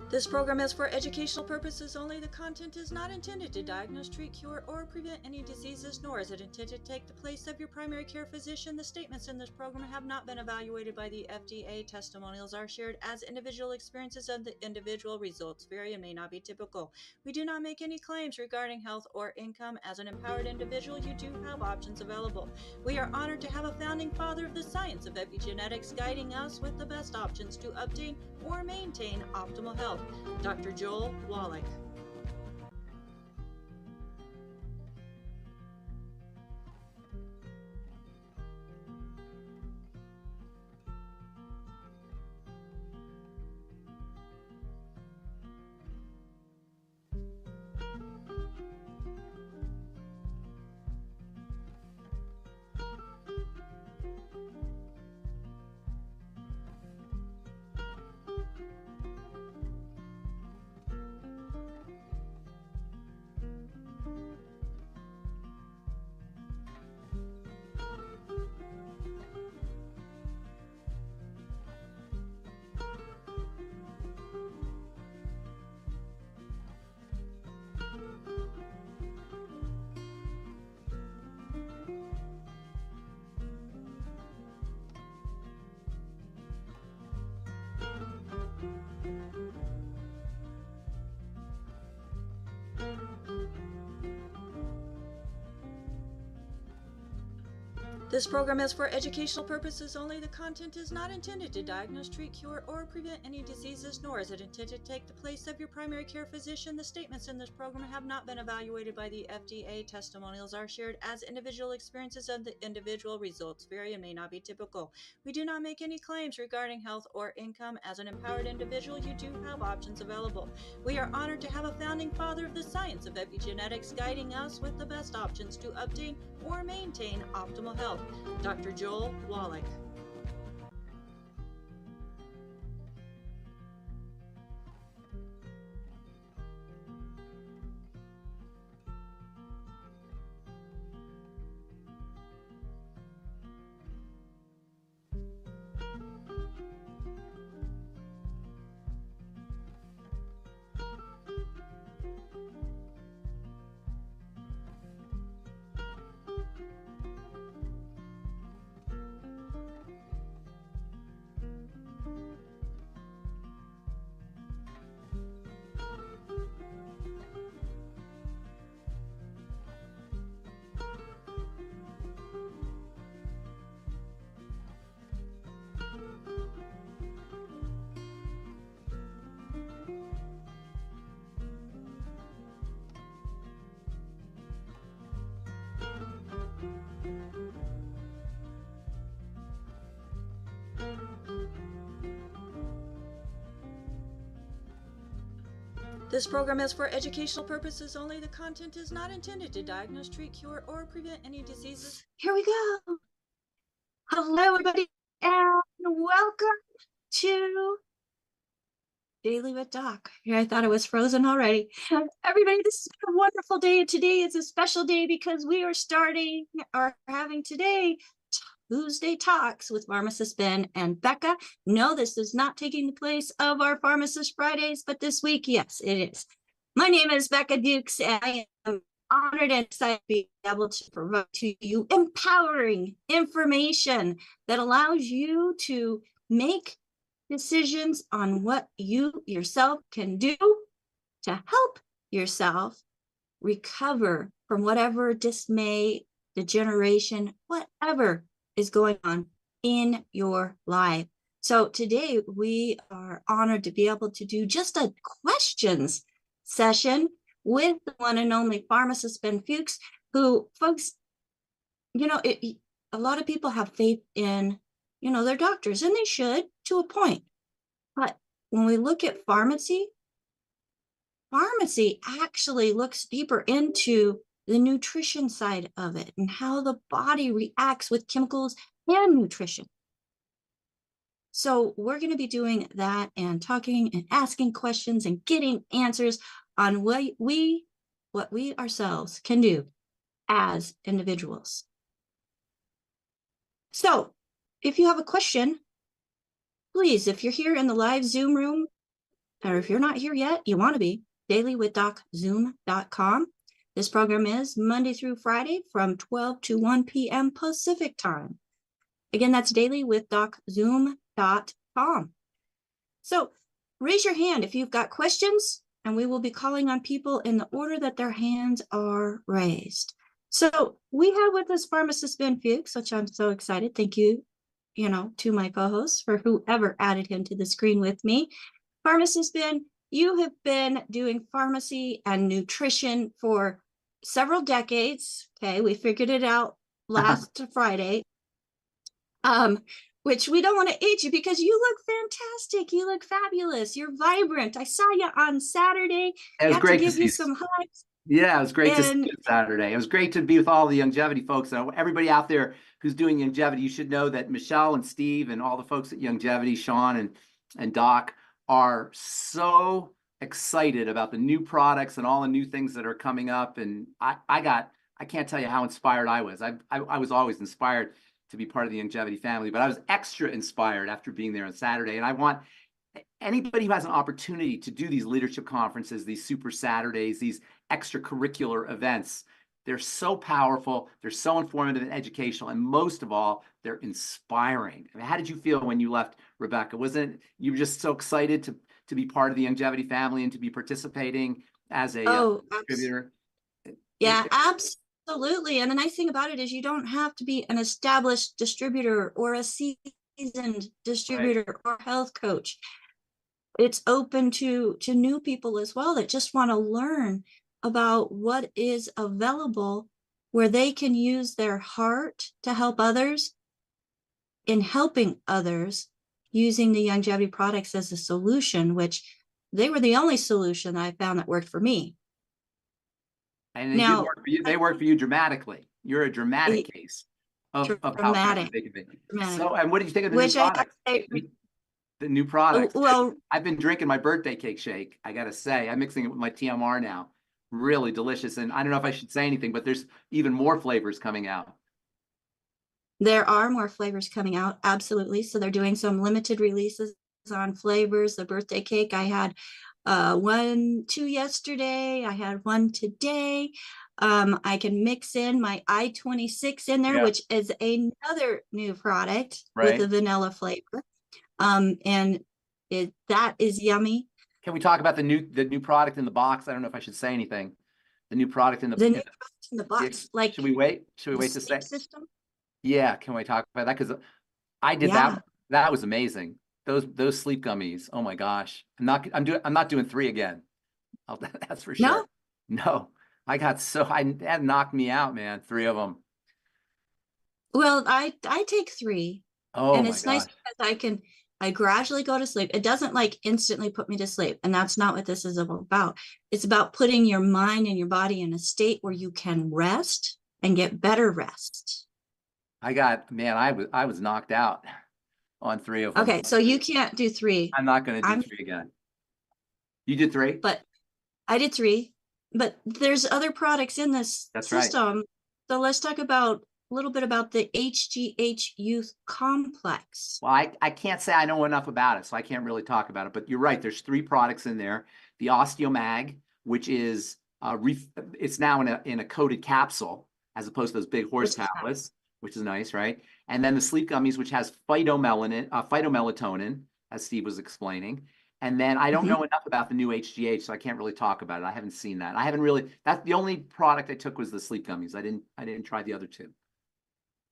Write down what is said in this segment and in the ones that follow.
This program is for educational purposes only. The content is not intended to diagnose, treat, cure, or prevent any diseases, nor is it intended to take the place of your primary care physician. The statements in this program have not been evaluated by the FDA. Testimonials are shared as individual experiences, and the individual results vary and may not be typical. We do not make any claims regarding health or income. As an empowered individual, you do have options available. We are honored to have a founding father of the science of epigenetics guiding us with the best options to obtain or maintain optimal health, Dr. Joel Wallach. This program is for educational purposes only. The content is not intended to diagnose, treat, cure, or prevent any diseases, nor is it intended to take the place of your primary care physician. The statements in this program have not been evaluated by the FDA. Testimonials are shared as individual experiences, and the individual results vary and may not be typical. We do not make any claims regarding health or income. As an empowered individual, you do have options available. We are honored to have a founding father of the science of epigenetics guiding us with the best options to obtain or maintain optimal health, Dr. Joel Wallach. This program is for educational purposes only. The content is not intended to diagnose, treat, cure, or prevent any diseases. Here we go. Hello, everybody, and welcome to Daily with Doc. Here, I thought it was frozen already. Everybody, this is a wonderful day. Today is a special day because we are starting or having today Tuesday Talks with Pharmacist Ben and Becca. No, this is not taking the place of our Pharmacist Fridays, but this week, yes, it is. My name is Becca Dukes, and I am honored and excited to be able to provide to you empowering information that allows you to make decisions on what you yourself can do to help yourself recover from whatever dismay, degeneration, whatever is going on in your life. So today we are honored to be able to do just a questions session with the one and only Pharmacist Ben Fuchs, who, folks, a lot of people have faith in, their doctors, and they should to a point. But when we look at pharmacy actually looks deeper into the nutrition side of it and how the body reacts with chemicals and nutrition. So we're going to be doing that and talking and asking questions and getting answers on what we ourselves can do as individuals. So if you have a question, please, if you're here in the live Zoom room, or if you're not here yet, you want to be, DailywithDocZoom.com. This program is Monday through Friday from 12 to 1 p.m. Pacific time. Again, that's DailywithDocZoom.com. So raise your hand if you've got questions, and we will be calling on people in the order that their hands are raised. So we have with us Pharmacist Ben, which I'm so excited. Thank you, to my co-hosts for whoever added him to the screen with me. Pharmacist Ben, you have been doing pharmacy and nutrition for several decades. Okay, we figured it out last Friday. Which we don't want to age you because you look fantastic. You look fabulous. You're vibrant. I saw you on Saturday. It was great to give see you some hugs. Yeah, it was great to see you Saturday. It was great to be with all the longevity folks. And everybody out there who's doing longevity, you should know that Michelle and Steve and all the folks at Longevity, Sean and Doc, are so excited about the new products and all the new things that are coming up. And I can't tell you how inspired I was. I was always inspired to be part of the longevity family, but I was extra inspired after being there on Saturday. And I want anybody who has an opportunity to do these leadership conferences, these super Saturdays, these extracurricular events, they're so powerful, they're so informative and educational, and most of all, they're inspiring. I mean, how did you feel when you left, Rebecca? Wasn't you were just so excited to be part of the longevity family and to be participating as a distributor? Yeah, absolutely. And the nice thing about it is you don't have to be an established distributor or a seasoned distributor or health coach. It's open to new people as well that just want to learn about what is available, where they can use their heart to help others in helping others using the longevity products as a solution, which they were the only solution I found that worked for me. And they did work for you. They work for you dramatically. You're a dramatic case of how they can be. So, and what did you think of the new products? The new products. Well, I've been drinking my birthday cake shake. I got to say, I'm mixing it with my TMR now. Really delicious. And I don't know if I should say anything, but there's even more flavors coming out. There are more flavors coming out. Absolutely. So they're doing some limited releases on flavors. The birthday cake, I had 2 yesterday. I had 1 today. I can mix in my I-26 in there, which is another new product with a vanilla flavor. And that is yummy. Can we talk about the new product in the box? I don't know if I should say anything. The new product in the box. Like, should we wait? Should we wait to say? System? Yeah. Can we talk about that? Because I did that. That was amazing. Those sleep gummies. Oh my gosh. I'm not doing 3 again. That's for sure. No. That knocked me out, man. 3 of them. Well, I take 3. Oh, and it's nice because I gradually go to sleep. It doesn't like instantly put me to sleep. And that's not what this is about. It's about putting your mind and your body in a state where you can rest and get better rest. I was knocked out on 3 of them. Okay, so you can't do 3. I'm not going to do 3 again. You did 3? But I did 3. But there's other products in this system. Right. So let's talk a little bit about the HGH Youth Complex. Well, I can't say I know enough about it, so I can't really talk about it. But you're right. There's 3 products in there. The OsteoMag, which is it's now in a coated capsule as opposed to those big horse tablets, which is nice, right? And then the sleep gummies, which has phytomelatonin, as Steve was explaining. And then I don't know enough about the new HGH, so I can't really talk about it. I haven't seen that. That's the only product I took was the sleep gummies. I didn't try the other 2.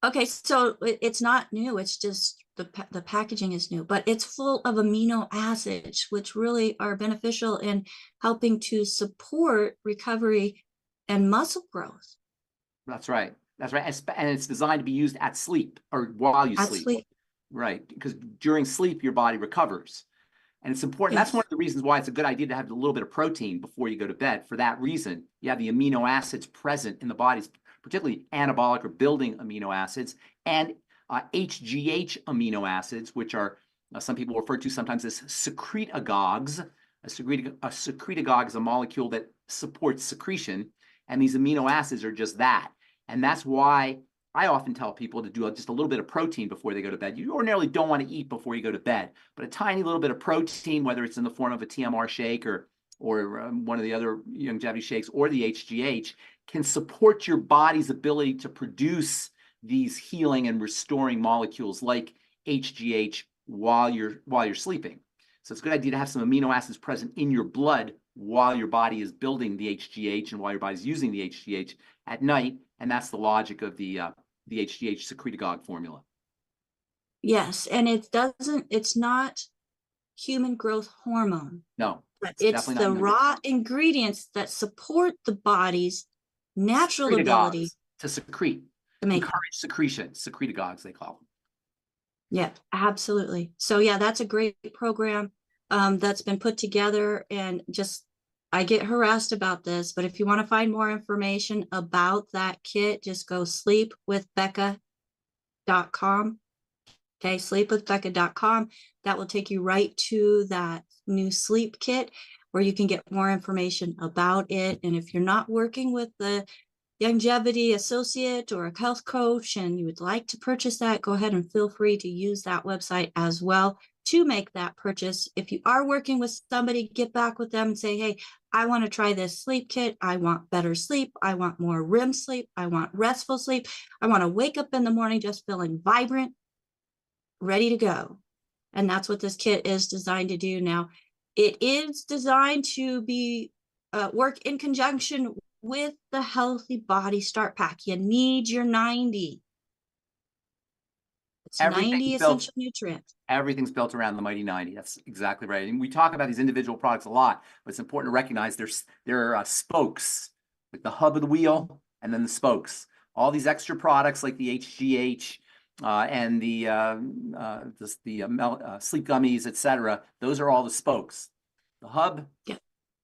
Okay, so it's not new. It's just the packaging is new, but it's full of amino acids, which really are beneficial in helping to support recovery and muscle growth. That's right. And it's designed to be used at sleep or while you sleep. Right, because during sleep, your body recovers. And it's important. Yes. That's one of the reasons why it's a good idea to have a little bit of protein before you go to bed. For that reason, you have the amino acids present in the body, particularly anabolic or building amino acids, and HGH amino acids, which are some people refer to sometimes as secretagogues. A secretagogue is a molecule that supports secretion, and these amino acids are just that. And that's why I often tell people to do just a little bit of protein before they go to bed. You ordinarily don't want to eat before you go to bed, but a tiny little bit of protein, whether it's in the form of a TMR shake or one of the other longevity shakes or the HGH, can support your body's ability to produce these healing and restoring molecules like HGH while you're sleeping. So it's a good idea to have some amino acids present in your blood while your body is building the HGH and while your body's using the HGH at night. And that's the logic of the HGH secretagogue formula. Yes, and it's not human growth hormone. No, it's the raw ingredients that support the body's natural ability to secrete, encourage secretion, secretagogues they call them. Yeah, absolutely. So yeah, that's a great program that's been put together, and just I get harassed about this, but if you want to find more information about that kit, just go sleepwithbecca.com. Okay, sleepwithbecca.com. That will take you right to that new sleep kit where you can get more information about it. And if you're not working with the longevity associate or a health coach and you would like to purchase that, go ahead and feel free to use that website as well to make that purchase. If you are working with somebody, get back with them and say, hey, I want to try this sleep kit. I want better sleep. I want more REM sleep. I want restful sleep. I want to wake up in the morning just feeling vibrant, ready to go. And that's what this kit is designed to do. Now, it is designed to be work in conjunction with the Healthy Body Start Pack. You need your 90. It's 90 essential nutrients. Everything's built around the mighty 90. That's exactly right. And we talk about these individual products a lot, but it's important to recognize there are spokes, like the hub of the wheel, and then the spokes. All these extra products like the HGH and the sleep gummies, etc. Those are all the spokes. The hub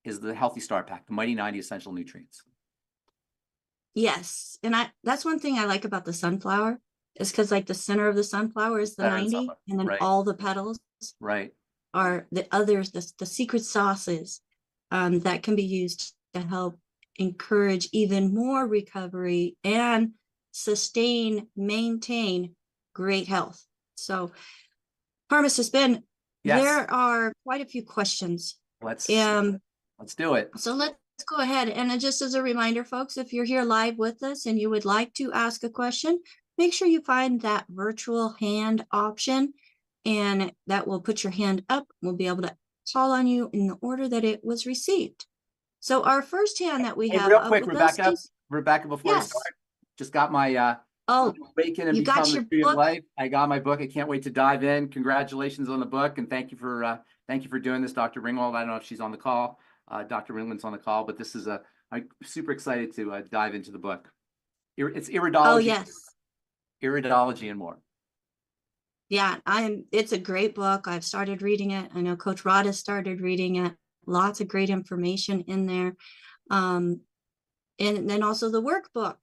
is the Healthy Start Pack, the mighty 90 essential nutrients. Yes, and that's one thing I like about the sunflower is because like the center of the sunflower is the 90, and then all the petals are the others, the secret sauces that can be used to help encourage even more recovery and maintain great health. So, Pharmacist Ben, there are quite a few questions. Let's do it. So let's go ahead. And just as a reminder, folks, if you're here live with us and you would like to ask a question, make sure you find that virtual hand option, and that will put your hand up. We'll be able to call on you in the order that it was received. So our first hand that we have real quick, Rebecca, before we start, just got my Awaken and Become the Tree of Life. I got my book. I can't wait to dive in. Congratulations on the book, and thank you for doing this, Dr. Ringwald. I don't know if she's on the call. Dr. Ringland's on the call, but this is I'm super excited to dive into the book. It's iridology. Iridology and more. Yeah, it's a great book. I've started reading it. I know Coach Rod has started reading it. Lots of great information in there. And then also the workbook,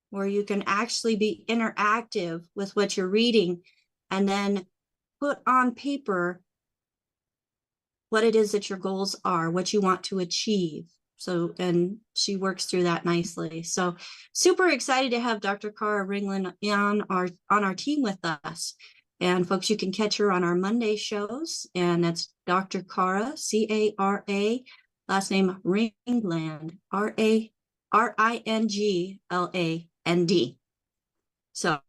where you can actually be interactive with what you're reading and then put on paper what it is that your goals are, what you want to achieve. So, and she works through that nicely. So super excited to have Dr. Cara Ringland on our team with us. And folks, you can catch her on our Monday shows, and that's Dr. Cara, C-A-R-A, last name Ringland, R-A-R-I-N-G-L-A-N-D. So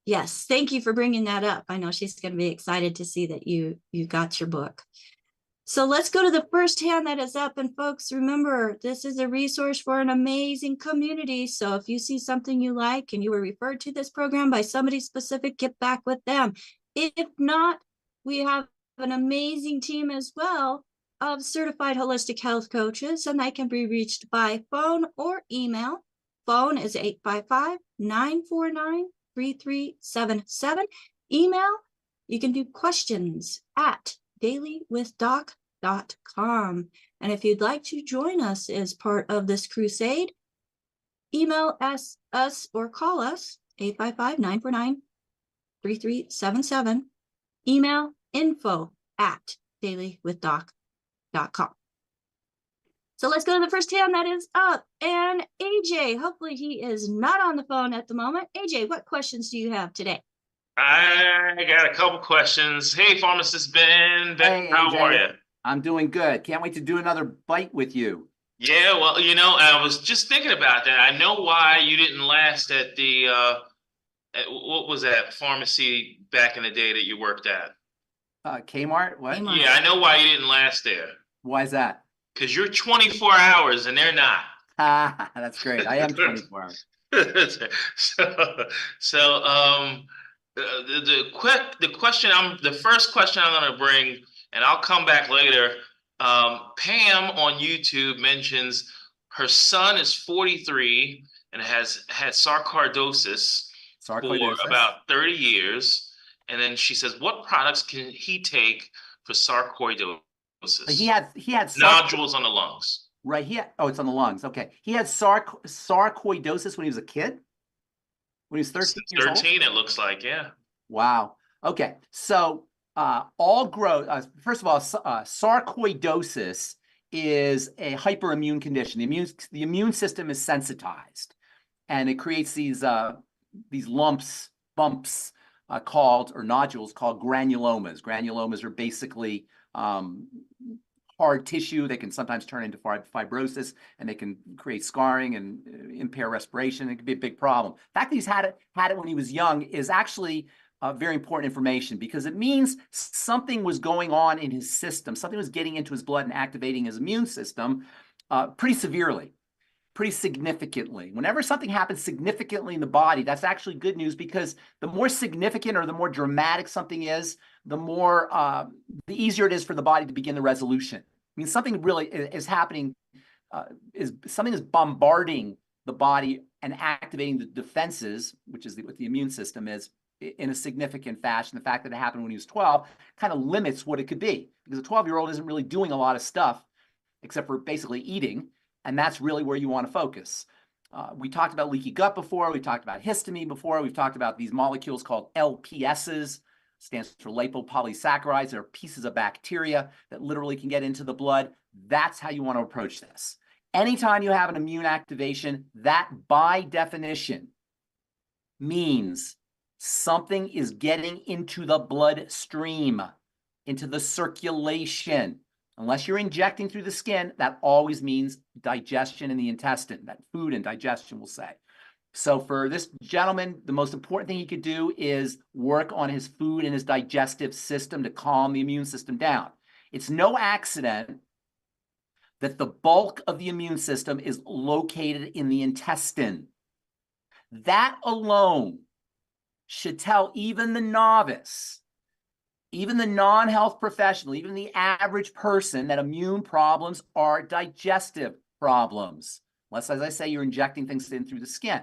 yes, thank you for bringing that up. I know she's going to be excited to see that you got your book. So let's go to the first hand that is up. And folks, remember, this is a resource for an amazing community. So if you see something you like and you were referred to this program by somebody specific, get back with them. If not, we have an amazing team as well of certified holistic health coaches, and they can be reached by phone or email. Phone is 855-949-3377. Email, you can do questions at DailywithDoc.com. And if you'd like to join us as part of this crusade, email us or call us 855-949-3377. Email info@DailywithDoc.com. So let's go to the first hand that is up. And AJ, hopefully he is not on the phone at the moment. AJ, what questions do you have today? I got a couple questions. Hey, Pharmacist Ben. Hey, How AJ. are you? I'm doing good. Can't wait to do another bite with you. Yeah, well, I was just thinking about that. I know why you didn't last at what was that pharmacy back in the day that you worked at? Kmart? What? Kmart. Yeah, I know why you didn't last there. Why is that? Because you're 24 hours and they're not. That's great. I am 24 hours. The first question I'm going to bring, and I'll come back later. Pam on YouTube mentions her son is 43 and has had sarcoidosis for about 30 years. And then she says, what products can he take for sarcoidosis? He had nodules on the lungs. Right. It's on the lungs. Okay. He had sarcoidosis when he was a kid? When he was 13 years old? 13, it looks like, yeah. Wow. Okay. So first of all, sarcoidosis is a hyperimmune condition. The immune system is sensitized, and it creates these lumps, bumps, or nodules called granulomas. Granulomas are basically hard tissue. They can sometimes turn into fibrosis, and they can create scarring and impair respiration. It can be a big problem. The fact that he's had it when he was young is actually very important information, because it means something was going on in his system. Something was getting into his blood and activating his immune system pretty severely, pretty significantly. Whenever something happens significantly in the body, that's actually good news, because the more significant or the more dramatic something is, the easier it is for the body to begin the resolution. I mean, something really is happening, something is bombarding the body and activating the defenses, which is what the immune system is, in a significant fashion. The fact that it happened when he was 12 kind of limits what it could be, because a 12-year-old isn't really doing a lot of stuff except for basically eating, and that's really where you want to focus. We talked about leaky gut before. We talked about histamine before. We've talked about these molecules called LPSs, stands for lipopolysaccharides. They're pieces of bacteria that literally can get into the blood. That's how you want to approach this. Anytime you have an immune activation, that by definition means something is getting into the bloodstream, into the circulation. Unless you're injecting through the skin, that always means digestion in the intestine, that food and digestion, we'll say. So for this gentleman, the most important thing he could do is work on his food and his digestive system to calm the immune system down. It's no accident that the bulk of the immune system is located in the intestine. That alone should tell even the novice, even the non-health professional, even the average person, that immune problems are digestive problems. Unless, as I say, you're injecting things in through the skin.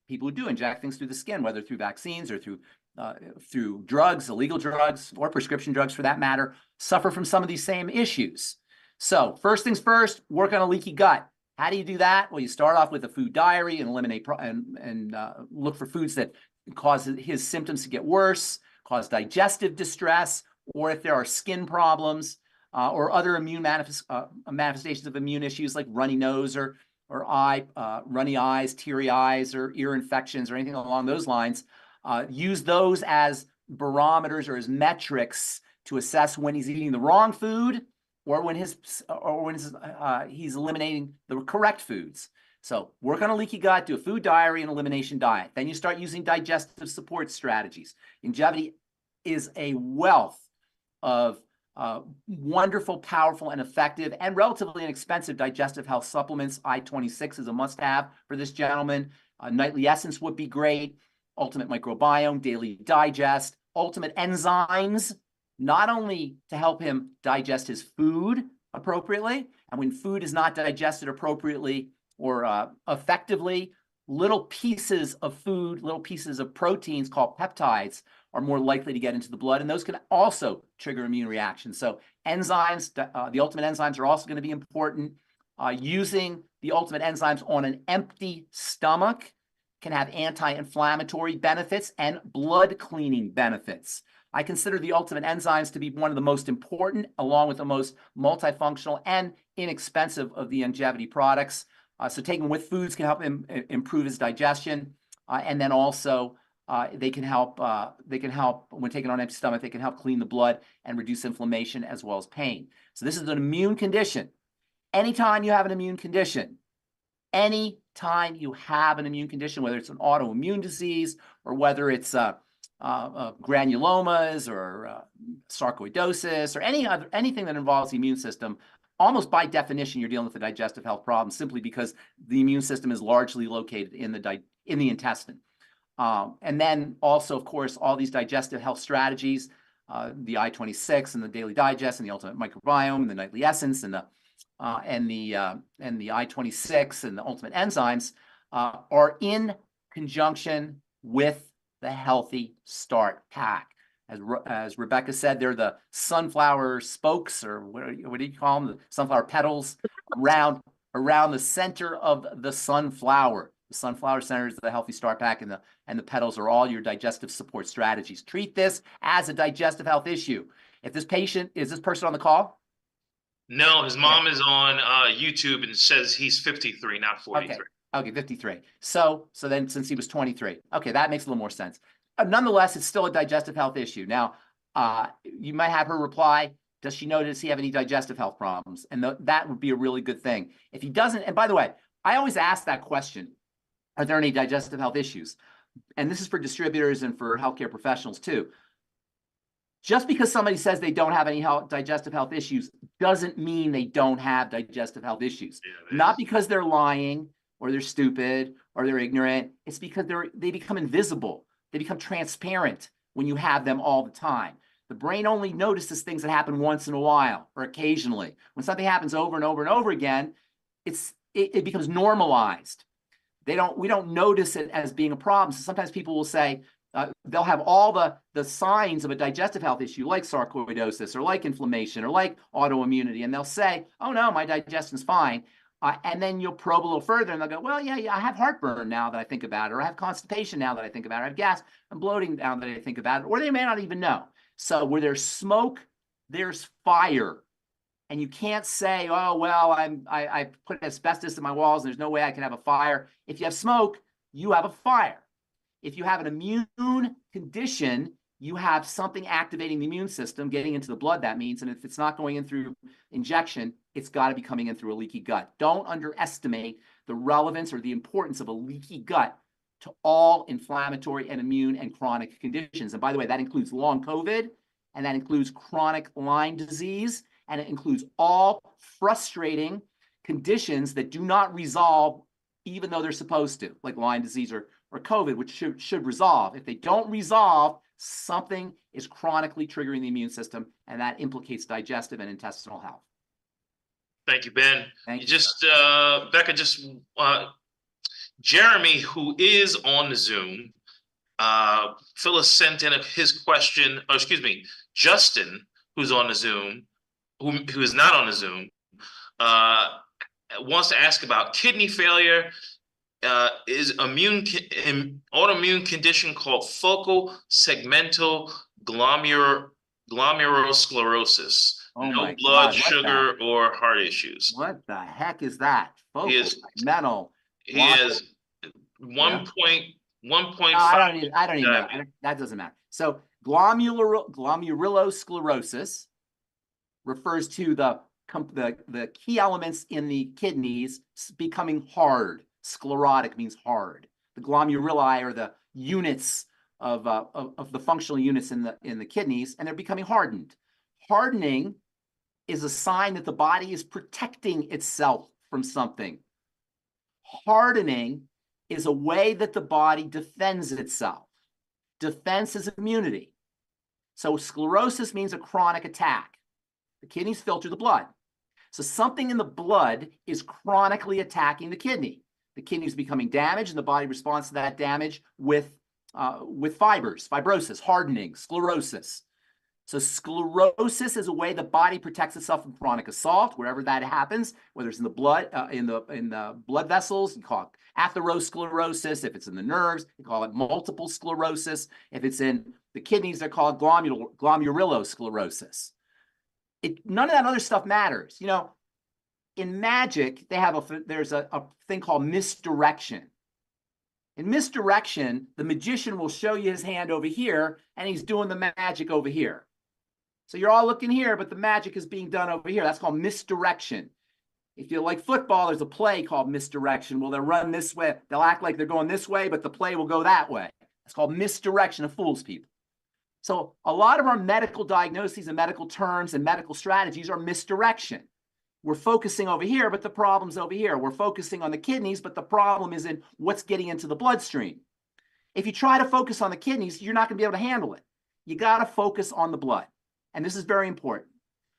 People who do inject things through the skin, whether through vaccines or through drugs, illegal drugs, or prescription drugs for that matter, suffer from some of these same issues. So first things first, work on a leaky gut. How do you do that? Well, you start off with a food diary and eliminate and look for foods that cause his symptoms to get worse, cause digestive distress, or if there are skin problems or other immune manifestations of immune issues like runny nose or runny eyes, teary eyes, or ear infections, or anything along those lines. Use those as barometers or as metrics to assess when he's eating the wrong food, or when he's eliminating the correct foods. So work on a leaky gut, do a food diary and elimination diet. Then you start using digestive support strategies. Longevity is a wealth of wonderful, powerful, and effective, and relatively inexpensive digestive health supplements. I-26 is a must-have for this gentleman. Nightly Essence would be great. Ultimate Microbiome, Daily Digest, Ultimate Enzymes, not only to help him digest his food appropriately, and when food is not digested appropriately or effectively, little pieces of food, little pieces of proteins called peptides are more likely to get into the blood, and those can also trigger immune reactions. So enzymes, the ultimate enzymes are also going to be important. Using the ultimate enzymes on an empty stomach can have anti-inflammatory benefits and blood cleaning benefits. I consider the ultimate enzymes to be one of the most important, along with the most multifunctional and inexpensive of the longevity products. So taken with foods can help improve his digestion, and then also they can help when taken on empty stomach. They can help clean the blood and reduce inflammation as well as pain. So this is an immune condition. Anytime you have an immune condition, whether it's an autoimmune disease or whether it's granulomas or sarcoidosis or anything that involves the immune system, almost by definition, you're dealing with a digestive health problem simply because the immune system is largely located in the intestine. And then also, of course, all these digestive health strategies, the I-26 and the Daily Digest and the Ultimate Microbiome and the Nightly Essence and the I-26 and the Ultimate Enzymes are in conjunction with the Healthy Start Pack. As Rebecca said, they're the sunflower spokes, or what do you call them? The sunflower petals around the center of the sunflower. The sunflower center is the Healthy Start Pack, and the petals are all your digestive support strategies. Treat this as a digestive health issue. If this patient, is this person on the call? No, his mom is on YouTube and says he's 53, not 43. Okay, 53. So then since he was 23, okay, that makes a little more sense. Nonetheless, it's still a digestive health issue. Now, you might have her reply, does he have any digestive health problems? And that would be a really good thing. If he doesn't, and by the way, I always ask that question, are there any digestive health issues? And this is for distributors and for healthcare professionals too. Just because somebody says they don't have any digestive health issues doesn't mean they don't have digestive health issues. Yeah, not because they're lying or they're stupid or they're ignorant. It's because they become invisible. They become transparent when you have them all the time. The brain only notices things that happen once in a while or occasionally. When something happens over and over and over again, it becomes normalized. We don't notice it as being a problem. So sometimes people will say, they'll have all the signs of a digestive health issue like sarcoidosis or like inflammation or like autoimmunity. And they'll say, oh no, my digestion's fine. And then you'll probe a little further and they'll go, well, yeah, I have heartburn now that I think about it, or I have constipation now that I think about it, I have gas and bloating now that I think about it, or they may not even know. So where there's smoke, there's fire. And you can't say, oh, well, I put asbestos in my walls and there's no way I can have a fire. If you have smoke, you have a fire. If you have an immune condition, you have something activating the immune system, getting into the blood, that means. And if it's not going in through injection, it's got to be coming in through a leaky gut. Don't underestimate the relevance or the importance of a leaky gut to all inflammatory and immune and chronic conditions. And by the way, that includes long COVID, and that includes chronic Lyme disease, and it includes all frustrating conditions that do not resolve even though they're supposed to, like Lyme disease or COVID, which should resolve. If they don't resolve, something is chronically triggering the immune system, and that implicates digestive and intestinal health. Thank you, Ben. Becca, Jeremy, who is on the Zoom, Phyllis sent in his question, Justin, who's on the Zoom, who is not on the Zoom, wants to ask about kidney failure. Is autoimmune condition called focal segmental glomerulosclerosis. No blood, sugar, or heart issues. What the heck is that? Focal segmental. He has 1.5. I don't even know. That doesn't matter. So glomerulosclerosis refers to the key elements in the kidneys becoming hard. Sclerotic means hard. The glomeruli are the units of the functional units in the kidneys, and they're becoming hardened. Hardening is a sign that the body is protecting itself from something. Hardening is a way that the body defends itself. Defense is immunity. So sclerosis means a chronic attack. The kidneys filter the blood. So something in the blood is chronically attacking the kidney. The kidney is becoming damaged, and the body responds to that damage with fibrosis, hardening, sclerosis. So sclerosis is a way the body protects itself from chronic assault, wherever that happens, whether it's in the blood, in the blood vessels, you call it atherosclerosis. If it's in the nerves, you call it multiple sclerosis. If it's in The kidneys are called glomerulosclerosis. None of that other stuff matters. You know, in magic, there's a thing called misdirection. In misdirection, the magician will show you his hand over here, and he's doing the magic over here. So you're all looking here, but the magic is being done over here. That's called misdirection. If you like football, there's a play called misdirection. Well, they'll run this way. They'll act like they're going this way, but the play will go that way. It's called misdirection. It fools people. So a lot of our medical diagnoses and medical terms and medical strategies are misdirection. We're focusing over here, but the problem's over here. We're focusing on the kidneys, but the problem is in what's getting into the bloodstream. If you try to focus on the kidneys, you're not going to be able to handle it. You got to focus on the blood. And this is very important.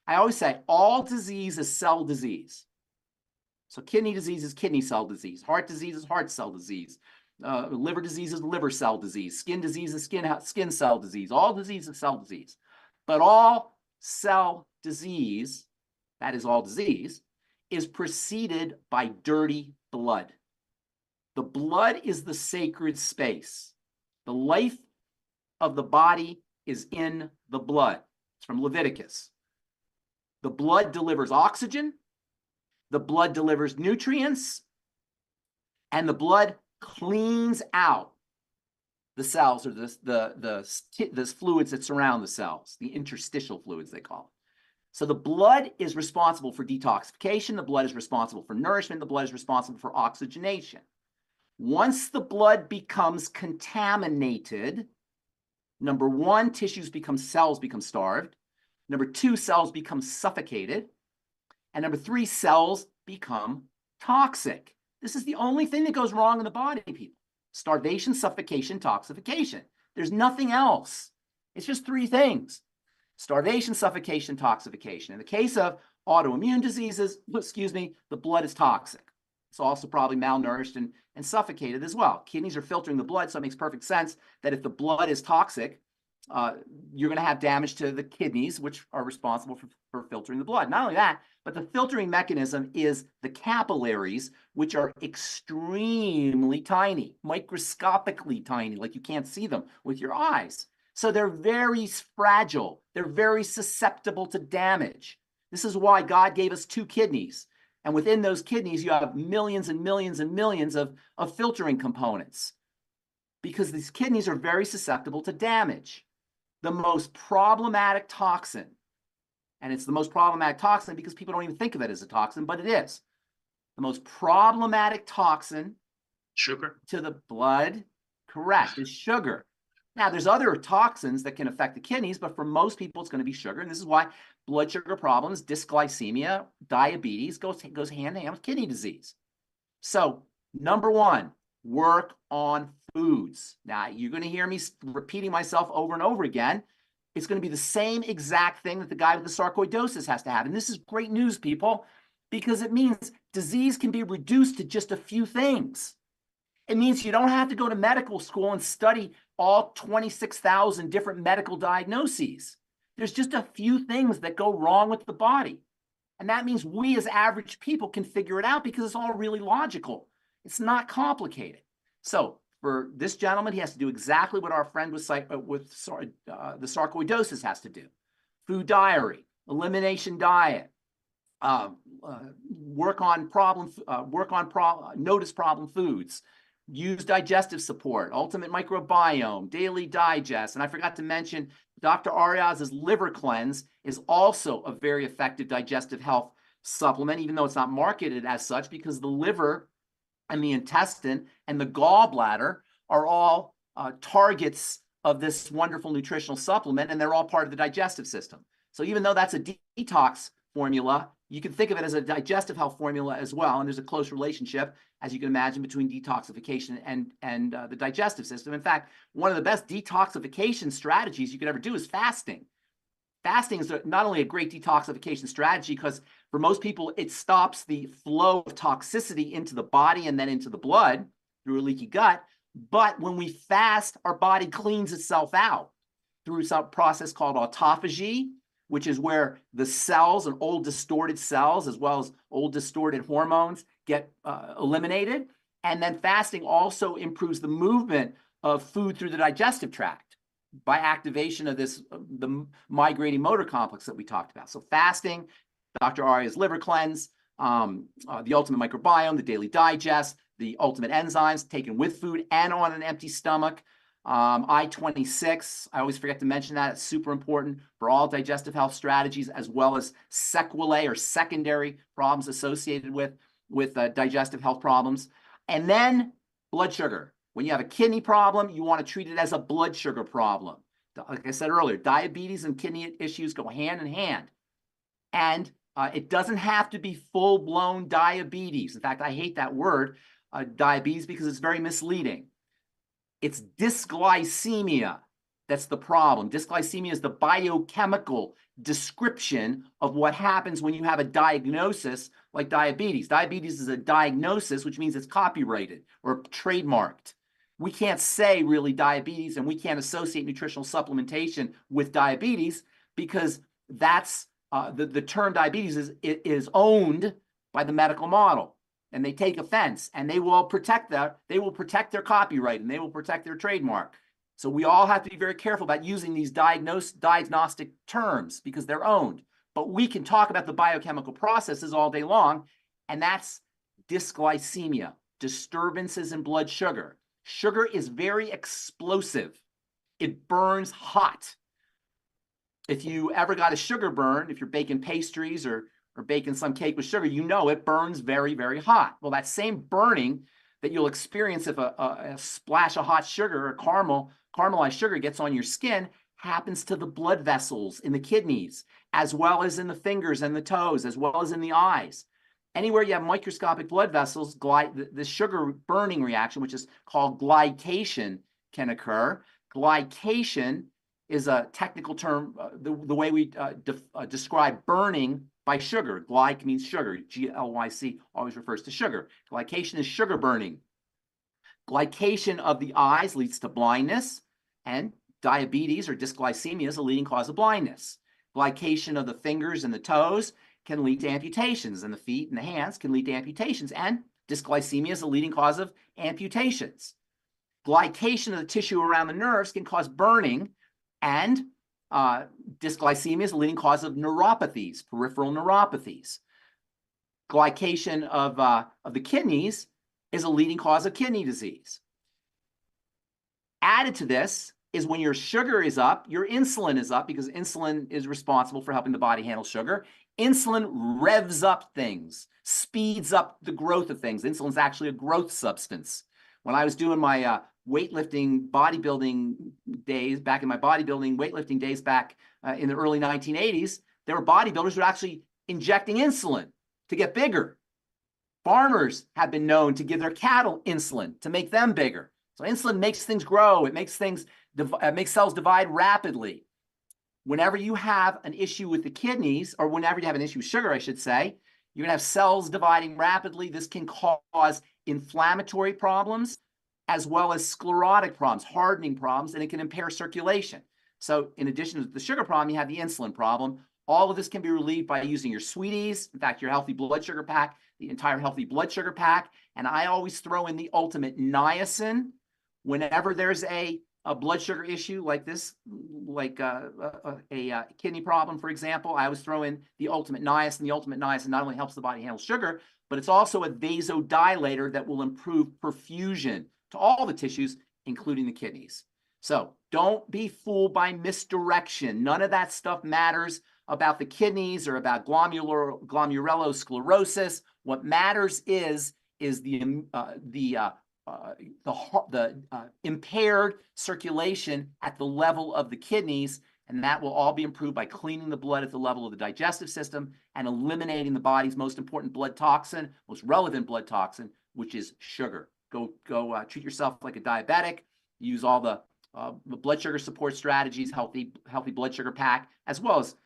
I always say all disease is cell disease. So kidney disease is kidney cell disease. Heart disease is heart cell disease. Liver disease is liver cell disease. Skin disease is skin cell disease. All disease is cell disease. But all cell disease, that is all disease, is preceded by dirty blood. The blood is the sacred space. The life of the body is in the blood. It's from Leviticus. The blood delivers oxygen. The blood delivers nutrients. And the blood cleans out the cells, or the fluids that surround the cells, the interstitial fluids they call it. So the blood is responsible for detoxification. The blood is responsible for nourishment. The blood is responsible for oxygenation. Once the blood becomes contaminated, number one, cells become starved. Number two, cells become suffocated. And number three, cells become toxic. This is the only thing that goes wrong in the body, people. Starvation, suffocation, toxification. There's nothing else. It's just three things. Starvation, suffocation, toxification. In the case of autoimmune diseases, the blood is toxic. It's also probably malnourished and suffocated as well. Kidneys are filtering the blood, so it makes perfect sense that if the blood is toxic, you're going to have damage to the kidneys, which are responsible for filtering the blood. Not only that, but the filtering mechanism is the capillaries, which are extremely tiny, microscopically tiny, like you can't see them with your eyes. So they're very fragile. They're very susceptible to damage. This is why God gave us two kidneys. And within those kidneys, you have millions and millions and millions of filtering components, because these kidneys are very susceptible to damage. The most problematic toxin, and it's the most problematic toxin because people don't even think of it as a toxin, but it is. The most problematic toxin Sugar. To the blood, correct, is sugar. Now, there's other toxins that can affect the kidneys, but for most people, it's going to be sugar. And this is why blood sugar problems, dysglycemia, diabetes goes hand in hand with kidney disease. So, number one, work on foods. Now, you're going to hear me repeating myself over and over again. It's going to be the same exact thing that the guy with the sarcoidosis has to have. And this is great news, people, because it means disease can be reduced to just a few things. It means you don't have to go to medical school and study all 26,000 different medical diagnoses. There's just a few things that go wrong with the body. And that means we as average people can figure it out because it's all really logical. It's not complicated. So for this gentleman, he has to do exactly what our friend with the sarcoidosis has to do. Food diary, elimination diet, notice problem foods, use digestive support, ultimate microbiome, daily digest. And I forgot to mention, Dr. Ariaz's liver cleanse is also a very effective digestive health supplement, even though it's not marketed as such, because the liver and the intestine and the gallbladder are all targets of this wonderful nutritional supplement, and they're all part of the digestive system. So even though that's a detox formula, you can think of it as a digestive health formula as well, and there's a close relationship, as you can imagine, between detoxification and the digestive system. In fact, one of the best detoxification strategies you could ever do is fasting. Fasting is not only a great detoxification strategy because for most people, it stops the flow of toxicity into the body and then into the blood through a leaky gut. But when we fast, our body cleans itself out through some process called autophagy, which is where the cells and old distorted cells, as well as old distorted hormones, get eliminated. And then fasting also improves the movement of food through the digestive tract. by activation of the migrating motor complex that we talked about. So fasting, Dr. Aria's liver cleanse, the ultimate microbiome, the daily digest, the ultimate enzymes taken with food and on an empty stomach. I-26, I always forget to mention that. It's super important for all digestive health strategies, as well as sequelae or secondary problems associated with digestive health problems. And then blood sugar. When you have a kidney problem, you want to treat it as a blood sugar problem. Like I said earlier, diabetes and kidney issues go hand in hand. And it doesn't have to be full-blown diabetes. In fact, I hate that word, diabetes, because it's very misleading. It's dysglycemia that's the problem. Dysglycemia is the biochemical description of what happens when you have a diagnosis like diabetes. Diabetes is a diagnosis, which means it's copyrighted or trademarked. We can't say really diabetes, and we can't associate nutritional supplementation with diabetes, because that's the term diabetes is owned by the medical model, and they take offense, and they will protect that. They will protect their copyright, and they will protect their trademark. So we all have to be very careful about using these diagnostic terms, because they're owned. But we can talk about the biochemical processes all day long, and that's dysglycemia, disturbances in blood sugar. Sugar is very explosive. It burns hot. If you ever got a sugar burn, if you're baking pastries or baking some cake with sugar, you know it burns very, very hot. Well, that same burning that you'll experience if a splash of hot sugar or caramelized sugar gets on your skin happens to the blood vessels in the kidneys, as well as in the fingers and the toes, as well as in the eyes. Anywhere you have microscopic blood vessels, the sugar burning reaction, which is called glycation, can occur. Glycation is a technical term, the way we describe burning by sugar. Glyc means sugar. G-L-Y-C always refers to sugar. Glycation is sugar burning. Glycation of the eyes leads to blindness, and diabetes or dysglycemia is a leading cause of blindness. Glycation of the fingers and the toes can lead to amputations, and the feet and the hands can lead to amputations, and dysglycemia is a leading cause of amputations. Glycation of the tissue around the nerves can cause burning, and dysglycemia is a leading cause of neuropathies, peripheral neuropathies. Glycation of the kidneys is a leading cause of kidney disease. Added to this is when your sugar is up, your insulin is up, because insulin is responsible for helping the body handle sugar. Insulin revs up things, speeds up the growth of things. Insulin is actually a growth substance. When I was doing my weightlifting, bodybuilding days, back in my bodybuilding, weightlifting days back in the early 1980s, there were bodybuilders who were actually injecting insulin to get bigger. Farmers have been known to give their cattle insulin to make them bigger. So insulin makes things grow. It makes cells divide rapidly. Whenever you have an issue with the kidneys, or whenever you have an issue with sugar, I should say, you're going to have cells dividing rapidly. This can cause inflammatory problems, as well as sclerotic problems, hardening problems, and it can impair circulation. So in addition to the sugar problem, you have the insulin problem. All of this can be relieved by using your Sweeties, in fact, your healthy blood sugar pack, the entire healthy blood sugar pack. And I always throw in the ultimate niacin whenever there's a blood sugar issue like this, like a kidney problem, for example. I always throw in the ultimate niacin. The ultimate niacin not only helps the body handle sugar, but it's also a vasodilator that will improve perfusion to all the tissues, including the kidneys. So don't be fooled by misdirection. None of that stuff matters about the kidneys or about glomerulosclerosis. What matters is the impaired circulation at the level of the kidneys, and that will all be improved by cleaning the blood at the level of the digestive system and eliminating the body's most important blood toxin, most relevant blood toxin, which is sugar. Go treat yourself like a diabetic. Use all the blood sugar support strategies, healthy blood sugar pack, as well as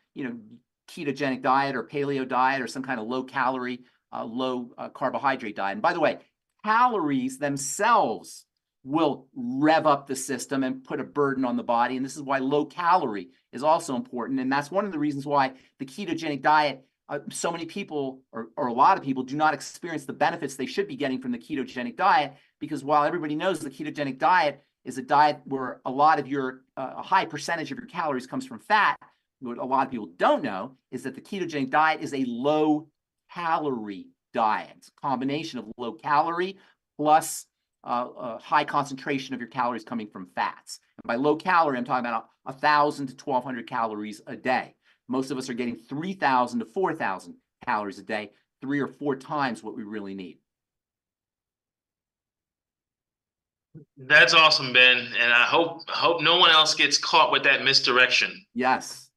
ketogenic diet or paleo diet or some kind of low calorie, low carbohydrate diet. And by the way, calories themselves will rev up the system and put a burden on the body. And this is why low calorie is also important. And that's one of the reasons why the ketogenic diet, so many people or a lot of people do not experience the benefits they should be getting from the ketogenic diet, because while everybody knows the ketogenic diet is a diet where a lot of your, a high percentage of your calories comes from fat. What a lot of people don't know is that the ketogenic diet is a low calorie diet. It's a combination of low calorie plus a high concentration of your calories coming from fats. And by low calorie, I'm talking about 1,000 to 1,200 calories a day. Most of us are getting 3,000 to 4,000 calories a day, 3 or 4 times what we really need. That's awesome, Ben. And I hope no one else gets caught with that misdirection. Yes.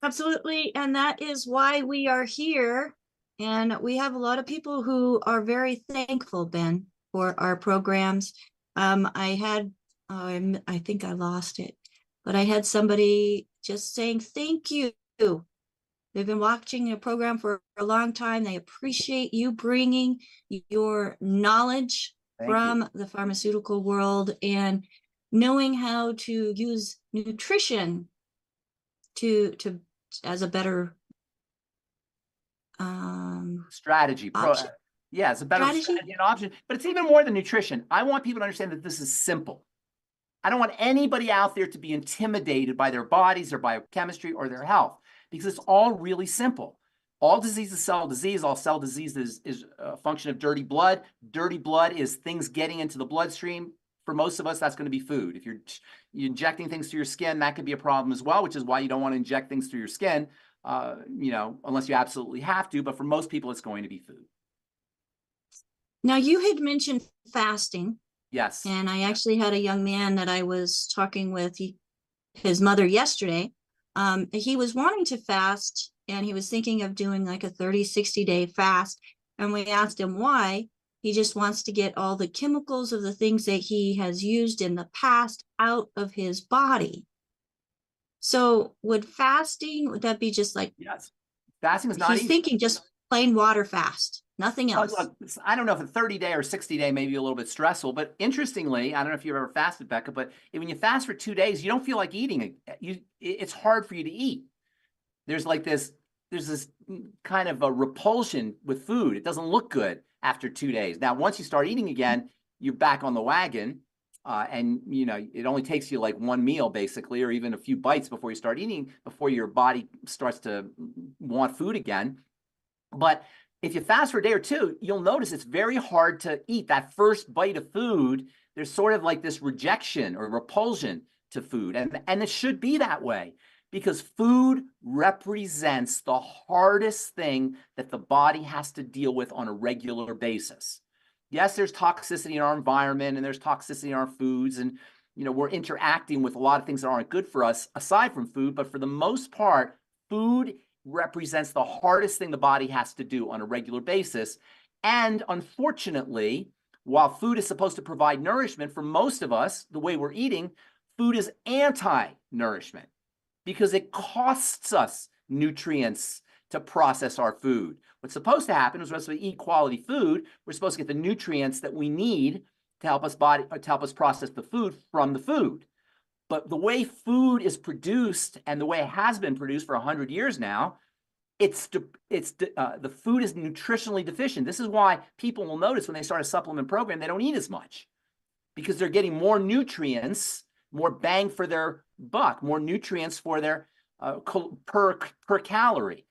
Absolutely. And that is why we are here. And we have a lot of people who are very thankful, Ben, for our programs. I think I lost it, but I had somebody just saying thank you. They've been watching a program for a long time. They appreciate you bringing your knowledge from the pharmaceutical world and knowing how to use nutrition to as a better strategy. Yeah, it's a better strategy and option, but it's even more than nutrition. I want people to understand that this is simple. I don't want anybody out there to be intimidated by their bodies, their biochemistry, or their health, because it's all really simple. All disease is cell disease. All cell disease is a function of dirty blood. Dirty blood is things getting into the bloodstream. For most of us, that's going to be food. If you're injecting things through your skin, that could be a problem as well, which is why you don't want to inject things through your skin, unless you absolutely have to. But for most people, it's going to be food. Now, you had mentioned fasting. Yes. And I actually had a young man that I was talking with, his mother yesterday. He was wanting to fast, and he was thinking of doing like a 30, 60-day fast. And we asked him why. He just wants to get all the chemicals of the things that he has used in the past out of his body. So would that be just like... Yes. Fasting is not easy. He's thinking just plain water fast, nothing else. Look, I don't know if a 30-day or 60-day may be a little bit stressful, but interestingly, I don't know if you've ever fasted, Becca, but when you fast for 2 days, you don't feel like eating. It's hard for you to eat. There's this kind of a repulsion with food. It doesn't look good after 2 days. Now, once you start eating again, you're back on the wagon, and it only takes you like one meal basically, or even a few bites before you start eating, before your body starts to want food again. But if you fast for a day or two, you'll notice it's very hard to eat that first bite of food. There's sort of like this rejection or repulsion to food. And it should be that way, because food represents the hardest thing that the body has to deal with on a regular basis. Yes, there's toxicity in our environment, and there's toxicity in our foods, and we're interacting with a lot of things that aren't good for us aside from food. But for the most part, food represents the hardest thing the body has to do on a regular basis. And unfortunately, while food is supposed to provide nourishment, for most of us, the way we're eating, food is anti-nourishment, because it costs us nutrients to process our food. What's supposed to happen is we're supposed to eat quality food. We're supposed to get the nutrients that we need to help us process the food from the food. But the way food is produced, and the way it has been produced for 100 years now, the food is nutritionally deficient. This is why people will notice when they start a supplement program, they don't eat as much, because they're getting more nutrients, more bang for their buck, more nutrients for their per calorie.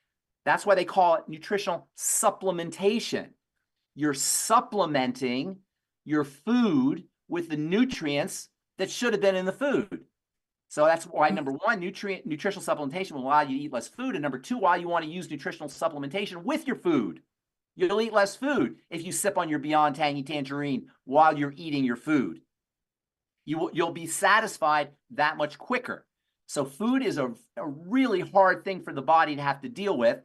That's why they call it nutritional supplementation. You're supplementing your food with the nutrients that should have been in the food. So that's why, number one, nutritional supplementation will allow you to eat less food. And number two, why you want to use nutritional supplementation with your food. You'll eat less food if you sip on your Beyond Tangy Tangerine while you're eating your food. You'll be satisfied that much quicker. So food is a really hard thing for the body to have to deal with.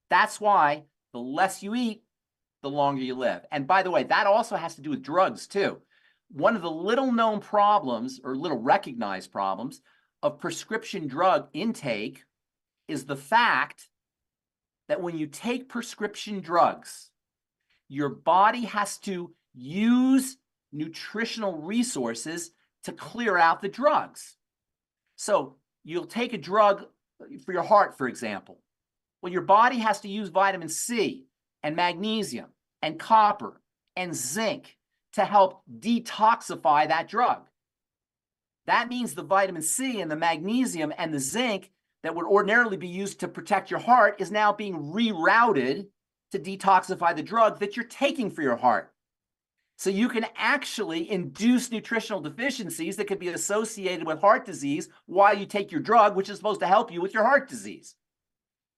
That's why the less you eat, the longer you live. And by the way, that also has to do with drugs too. One of the little known problems, or little recognized problems, of prescription drug intake is the fact that when you take prescription drugs, your body has to use nutritional resources to clear out the drugs. So you'll take a drug for your heart, for example. Well, your body has to use vitamin C and magnesium and copper and zinc to help detoxify that drug. That means the vitamin C and the magnesium and the zinc that would ordinarily be used to protect your heart is now being rerouted to detoxify the drug that you're taking for your heart. So you can actually induce nutritional deficiencies that could be associated with heart disease while you take your drug, which is supposed to help you with your heart disease.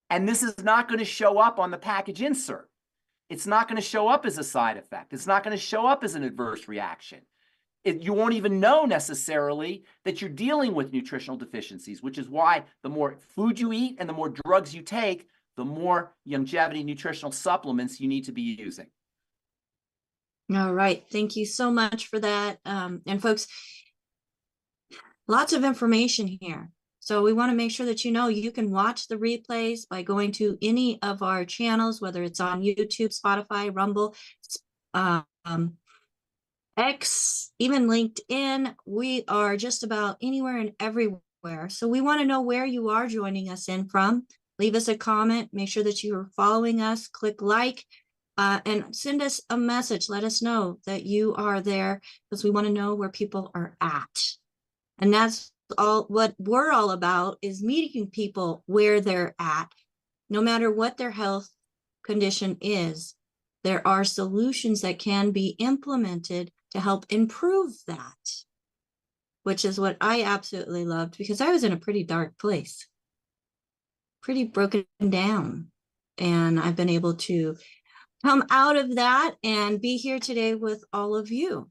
And this is not going to show up on the package insert. It's not going to show up as a side effect. It's not going to show up as an adverse reaction. You won't even know necessarily that you're dealing with nutritional deficiencies, which is why the more food you eat and the more drugs you take, the more longevity nutritional supplements you need to be using. All right. Thank you so much for that. And folks, lots of information here. So we want to make sure that you know you can watch the replays by going to any of our channels, whether it's on YouTube, Spotify, Rumble, X, even LinkedIn. We are just about anywhere and everywhere. So we want to know where you are joining us in from. Leave us a comment. Make sure that you are following us. Click like and send us a message. Let us know that you are there because we want to know where people are at. And that's all what we're all about, is meeting people where they're at. No matter what their health condition is, there are solutions that can be implemented to help improve that, which is what I absolutely loved, because I was in a pretty dark place, pretty broken down. And I've been able to come out of that and be here today with all of you.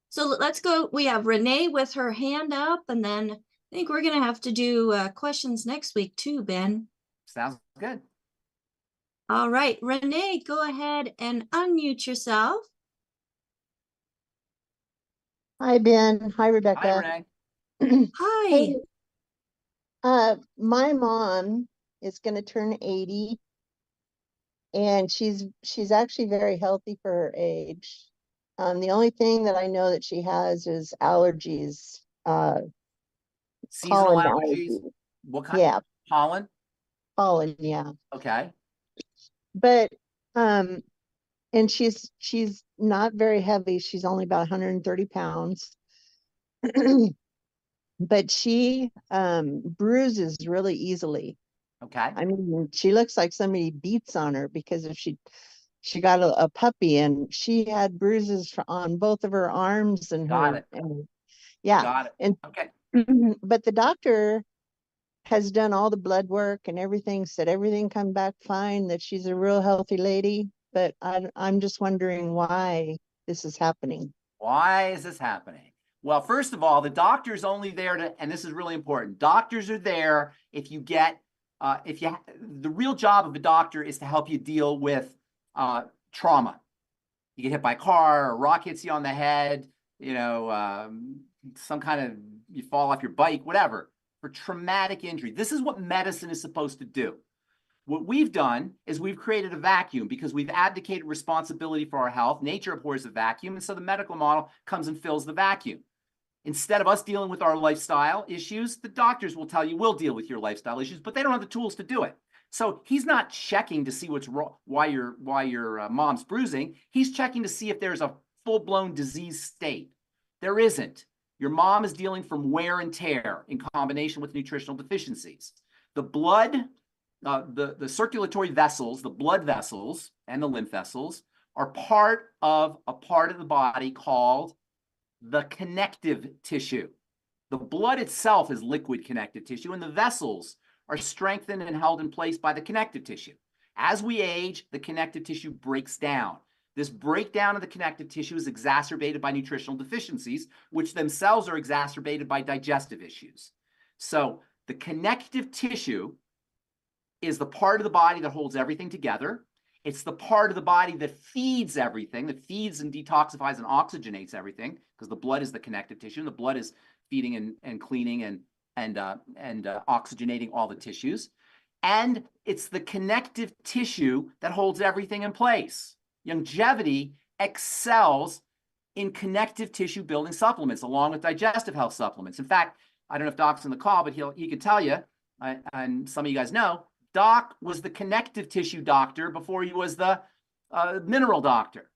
So let's go. We have Renee with her hand up, and then I think we're going to have to do questions next week too, Ben. Sounds good. All right, Renee, go ahead and unmute yourself. Hi, Ben. Hi, Rebecca. Hi, Renee. Hi. Hey, my mom is going to turn 80, and she's actually very healthy for her age. The only thing that I know that she has is allergies. Seasonal pollen allergies? What kind? Yeah, Pollen? pollen, yeah. Okay. But and she's not very heavy. She's only about 130 pounds. But she bruises really easily. Okay. I mean, she looks like somebody beats on her, because if she got a puppy, and she had bruises on both of her arms and Got her, it. and yeah. Got it. And Okay. but the doctor has done all the blood work and everything, said everything come back fine, that she's a real healthy lady. But I'm just wondering why this is happening. Why is this happening? Well, first of all, the doctor's only there to, and this is really important, doctors are there if you get, the real job of a doctor is to help you deal with trauma. You get hit by a car, a rock hits you on the head, some kind of, you fall off your bike, whatever, for traumatic injury. This is what medicine is supposed to do. What we've done is we've created a vacuum because we've abdicated responsibility for our health. Nature abhors a vacuum, and so the medical model comes and fills the vacuum. Instead of us dealing with our lifestyle issues, the doctors will tell you, we'll deal with your lifestyle issues, but they don't have the tools to do it. So he's not checking to see what's wrong, why your mom's bruising. He's checking to see if there's a full-blown disease state. There isn't. Your mom is dealing from wear and tear in combination with nutritional deficiencies. The blood, the circulatory vessels, the blood vessels and the lymph vessels are part of the body called the connective tissue. The blood itself is liquid connective tissue, and the vessels are strengthened and held in place by the connective tissue. As we age, the connective tissue breaks down. This breakdown of the connective tissue is exacerbated by nutritional deficiencies, which themselves are exacerbated by digestive issues. So the connective tissue is the part of the body that holds everything together. It's the part of the body that feeds everything, that feeds and detoxifies and oxygenates everything, because the blood is the connective tissue, and the blood is feeding and cleaning and oxygenating all the tissues. And it's the connective tissue that holds everything in place. Longevity excels in connective tissue building supplements, along with digestive health supplements. In fact, I don't know if Doc's on the call, but he could tell you, and some of you guys know, Doc was the connective tissue doctor before he was the mineral doctor.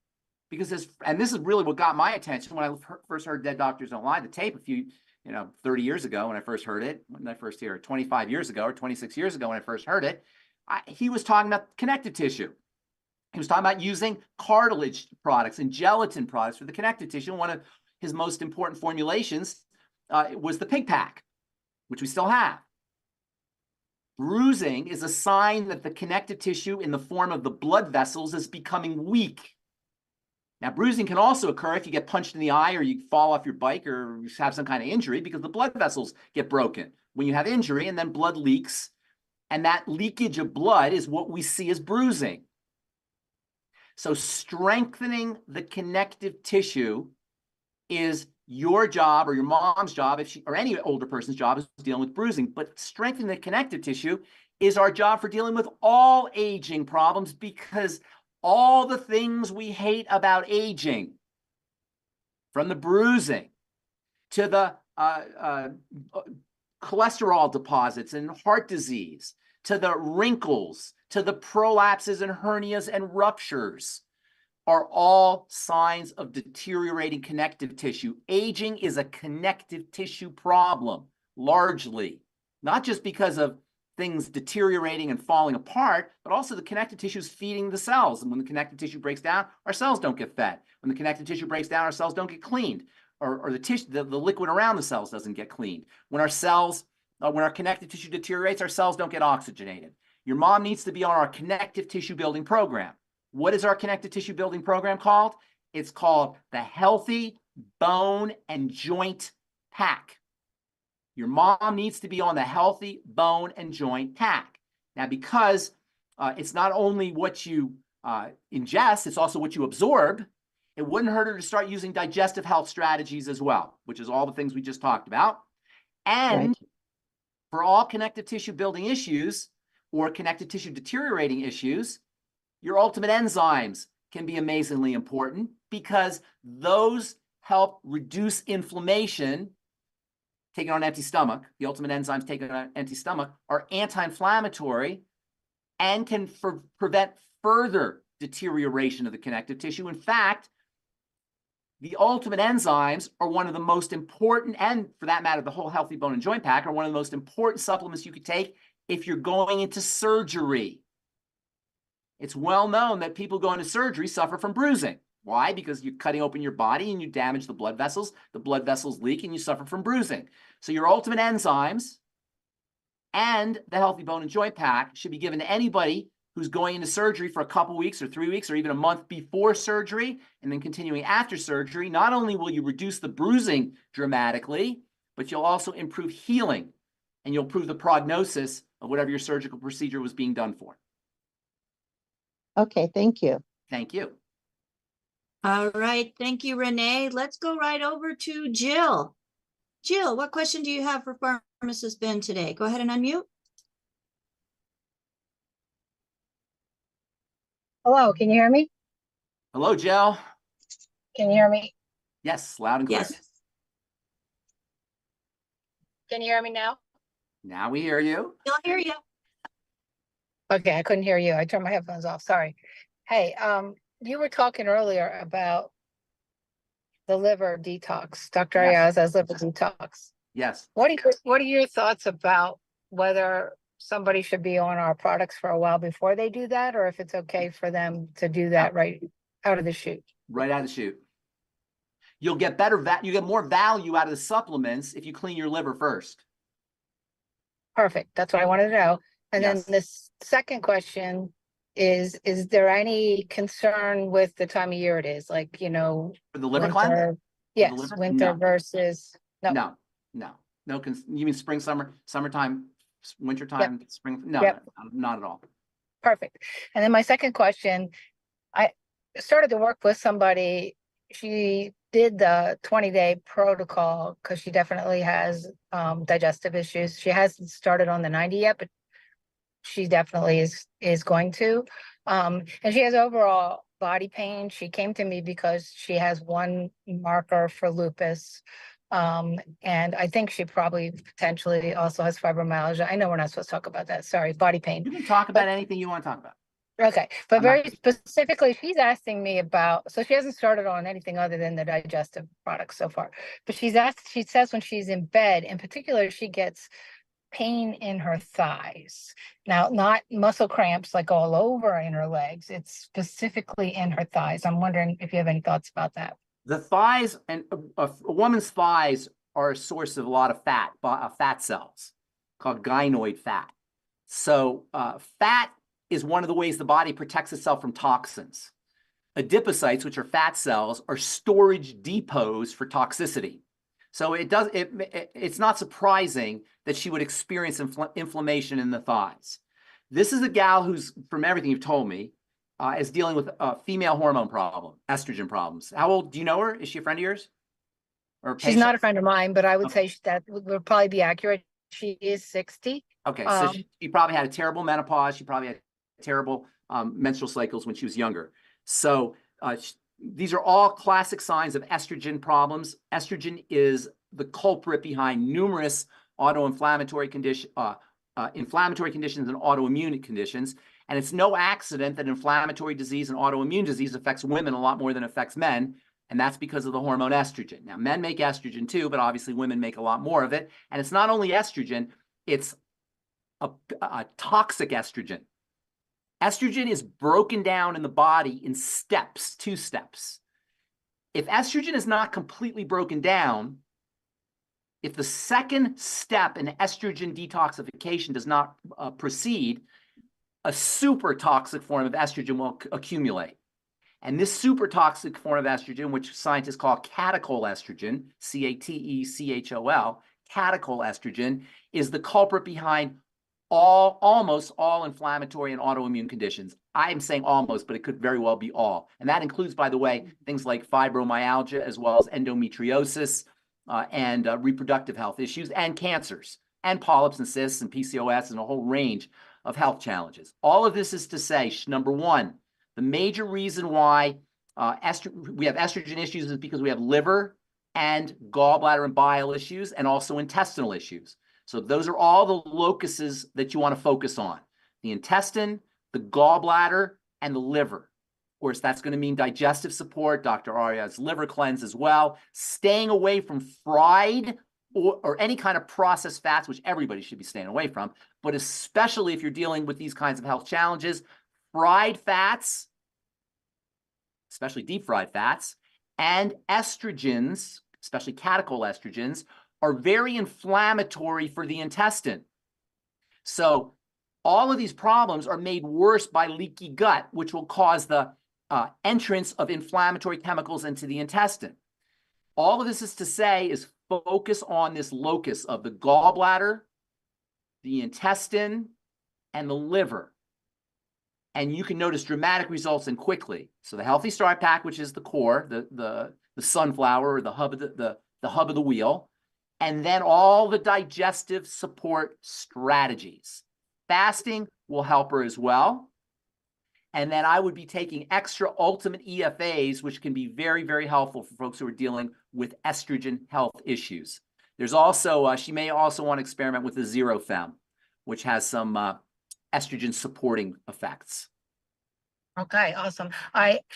because and this is really what got my attention when I first heard Dead Doctors Don't Lie, the tape 30 years ago when I first heard it, 25 years ago or 26 years ago when I first heard it, he was talking about connective tissue. He was talking about using cartilage products and gelatin products for the connective tissue. One of his most important formulations was the pig pack, which we still have. Bruising is a sign that the connective tissue in the form of the blood vessels is becoming weak. Now, bruising can also occur if you get punched in the eye or you fall off your bike or you have some kind of injury because the blood vessels get broken. When you have injury and then blood leaks, and that leakage of blood is what we see as bruising. So strengthening the connective tissue is your job or your mom's job, or any older person's job, is dealing with bruising. But strengthening the connective tissue is our job for dealing with all aging problems, because all the things we hate about aging, from the bruising to the cholesterol deposits and heart disease, to the wrinkles, to the prolapses and hernias and ruptures, are all signs of deteriorating connective tissue. Aging is a connective tissue problem, largely, not just because of things deteriorating and falling apart, but also the connective tissue is feeding the cells. And when the connective tissue breaks down, our cells don't get fed. When the connective tissue breaks down, our cells don't get cleaned, or the liquid around the cells doesn't get cleaned. When our connective tissue deteriorates, our cells don't get oxygenated. Your mom needs to be on our connective tissue building program. What is our connective tissue building program called? It's called the Healthy Bone and Joint Pack. Your mom needs to be on the Healthy Bone and Joint Pack. Now, because it's not only what you ingest, it's also what you absorb, it wouldn't hurt her to start using digestive health strategies as well, which is all the things we just talked about. And Right. for all connective tissue building issues or connective tissue deteriorating issues, your ultimate enzymes can be amazingly important, because those help reduce inflammation. Taken on an empty stomach, the ultimate enzymes taken on an empty stomach are anti-inflammatory and can prevent further deterioration of the connective tissue. In fact, the ultimate enzymes are one of the most important, and for that matter, the whole Healthy Bone and Joint Pack are one of the most important supplements you could take if you're going into surgery. It's well known that people going to surgery suffer from bruising. Why? Because you're cutting open your body and you damage the blood vessels leak and you suffer from bruising. So your ultimate enzymes and the Healthy Bone and Joint Pack should be given to anybody who's going into surgery for a couple weeks or 3 weeks or even a month before surgery, and then continuing after surgery. Not only will you reduce the bruising dramatically, but you'll also improve healing, and you'll improve the prognosis of whatever your surgical procedure was being done for. Okay, thank you. Thank you. All right. Thank you, Renee. Let's go right over to Jill. Jill, what question do you have for Pharmacist Ben today? Go ahead and unmute. Hello, can you hear me? Hello, Jill. Can you hear me? Yes, loud and clear. Yes. Can you hear me now? Now we hear you. I'll hear you. Okay, I couldn't hear you. I turned my headphones off. Sorry. Hey, you were talking earlier about the liver detox, Dr. Yes. Ayaza's liver detox. Yes. What are your thoughts about whether somebody should be on our products for a while before they do that, or if it's okay for them to do that right out of the chute? Right out of the chute. You'll get you get more value out of the supplements if you clean your liver first. Perfect. That's what I wanted to know. And Yes. then this second question is there any concern with the time of year it is? Like, For the liver winter, cleanse? yes, liver? winter No. versus, no. No. You mean spring, summertime, wintertime, spring? No, Yep. not at all. Perfect. And then my second question, I started to work with somebody. She did the 20-day protocol because she definitely has digestive issues. She hasn't started on the 90 yet, but she definitely is going to. And she has overall body pain. She came to me because she has one marker for lupus. And I think she probably potentially also has fibromyalgia. I know we're not supposed to talk about that. Sorry, body pain. You can talk about anything you want to talk about. Okay, but I'm not- very specifically, she's asking me about, so she hasn't started on anything other than the digestive products so far. But she says when she's in bed, in particular, she gets pain in her thighs. Now, not muscle cramps like all over in her legs. It's specifically in her thighs. I'm wondering if you have any thoughts about that. The thighs and a woman's thighs are a source of a lot of fat cells called gynoid fat. So fat is one of the ways the body protects itself from toxins. Adipocytes, which are fat cells, are storage depots for toxicity. So it's not surprising that she would experience inflammation in the thighs. This is a gal who's, from everything you've told me, is dealing with a female hormone problem, estrogen problems. How old, do you know her? Is she a friend of yours? Or a She's patient? not a friend of mine, but I would Okay. say that would probably be accurate. She is 60. Okay, so she probably had a terrible menopause. She probably had terrible menstrual cycles when she was younger. So these are all classic signs of estrogen problems. Estrogen is the culprit behind numerous inflammatory conditions and autoimmune conditions. And it's no accident that inflammatory disease and autoimmune disease affects women a lot more than it affects men. And that's because of the hormone estrogen. Now, men make estrogen too, but obviously women make a lot more of it. And it's not only estrogen, it's a toxic estrogen. Estrogen is broken down in the body in steps, 2 steps. If estrogen is not completely broken down, if the second step in estrogen detoxification does not proceed, a super toxic form of estrogen will accumulate. And this super toxic form of estrogen, which scientists call catechol estrogen, C-A-T-E-C-H-O-L, catechol estrogen, is the culprit behind almost all inflammatory and autoimmune conditions. I'm saying almost, but it could very well be all. And that includes, by the way, things like fibromyalgia, as well as endometriosis and reproductive health issues and cancers and polyps and cysts and PCOS and a whole range of health challenges. All of this is to say, number one, the major reason why we have estrogen issues is because we have liver and gallbladder and bile issues and also intestinal issues. So those are all the locuses that you want to focus on: the intestine, the gallbladder, and the liver. Of course, that's going to mean digestive support. Dr. Aria's liver cleanse as well. Staying away from fried or any kind of processed fats, which everybody should be staying away from, but especially if you're dealing with these kinds of health challenges, fried fats, especially deep fried fats, and estrogens, especially catechol estrogens, are very inflammatory for the intestine. So all of these problems are made worse by leaky gut, which will cause the entrance of inflammatory chemicals into the intestine. All of this is to say is focus on this locus of the gallbladder, the intestine, and the liver. And you can notice dramatic results and quickly. So the Healthy Start Pack, which is the core, the sunflower, or the hub of the wheel, and then all the digestive support strategies. Fasting will help her as well. And then I would be taking extra ultimate EFAs, which can be very, very helpful for folks who are dealing with estrogen health issues. There's also, she may also want to experiment with the Zero Fem, which has some estrogen supporting effects. Okay, awesome.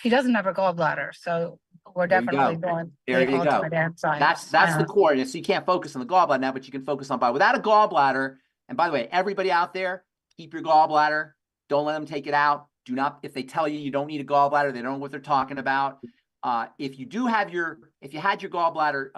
She doesn't have her gallbladder, so we're There you definitely go. doing There the you go. ultimate enzymes. That's the core. So you can't focus on the gallbladder now, but you can focus on without a gallbladder. And by the way, everybody out there, keep your gallbladder. Don't let them take it out. Do not, if they tell you you don't need a gallbladder, they don't know what they're talking about. If you have gallbladder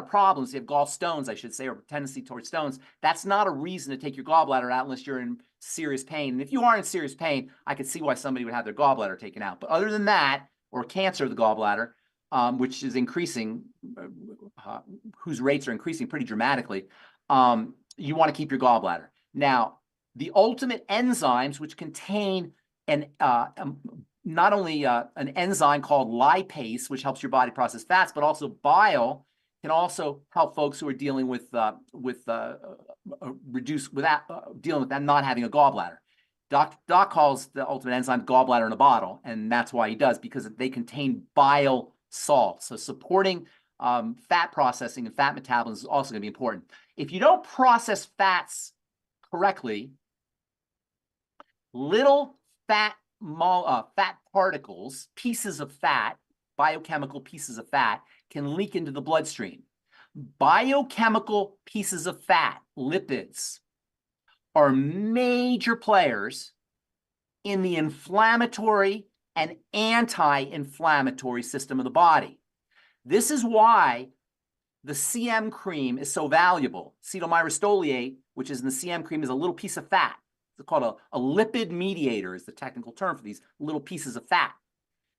problems, you have gallstones, I should say, or tendency towards stones, that's not a reason to take your gallbladder out unless you're in serious pain. And if you are in serious pain, I could see why somebody would have their gallbladder taken out. But other than that, or cancer of the gallbladder, which is increasing, whose rates are increasing pretty dramatically, you want to keep your gallbladder. Now, the ultimate enzymes, which contain not only an enzyme called lipase, which helps your body process fats, but also bile, can also help folks who are dealing with dealing with that not having a gallbladder. Doc calls the ultimate enzyme gallbladder in a bottle, and that's why he does, because they contain bile salts. So supporting fat processing and fat metabolism is also going to be important. If you don't process fats correctly, little fat particles, pieces of fat, biochemical pieces of fat, can leak into the bloodstream. Biochemical pieces of fat, lipids, are major players in the inflammatory and anti-inflammatory system of the body. This is why the CM cream is so valuable. Acetyl myristoyl, which is in the CM cream, is a little piece of fat. It's called a lipid mediator is the technical term for these little pieces of fat.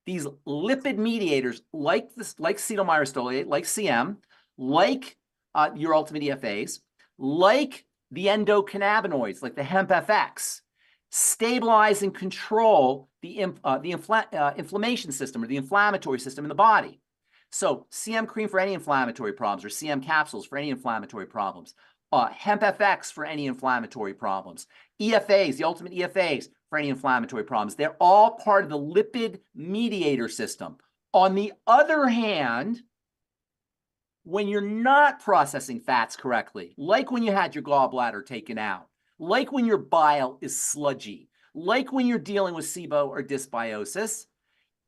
These lipid mediators, like acetyl myristoyl, like CM, like your ultimate EFAs, like the endocannabinoids, like the hemp FX, stabilize and control the inflammation system or the inflammatory system in the body. So CM cream for any inflammatory problems, or CM capsules for any inflammatory problems, hemp FX for any inflammatory problems, EFAs, the ultimate EFAs for any inflammatory problems. They're all part of the lipid mediator system. On the other hand, when you're not processing fats correctly, like when you had your gallbladder taken out, like when your bile is sludgy, like when you're dealing with SIBO or dysbiosis,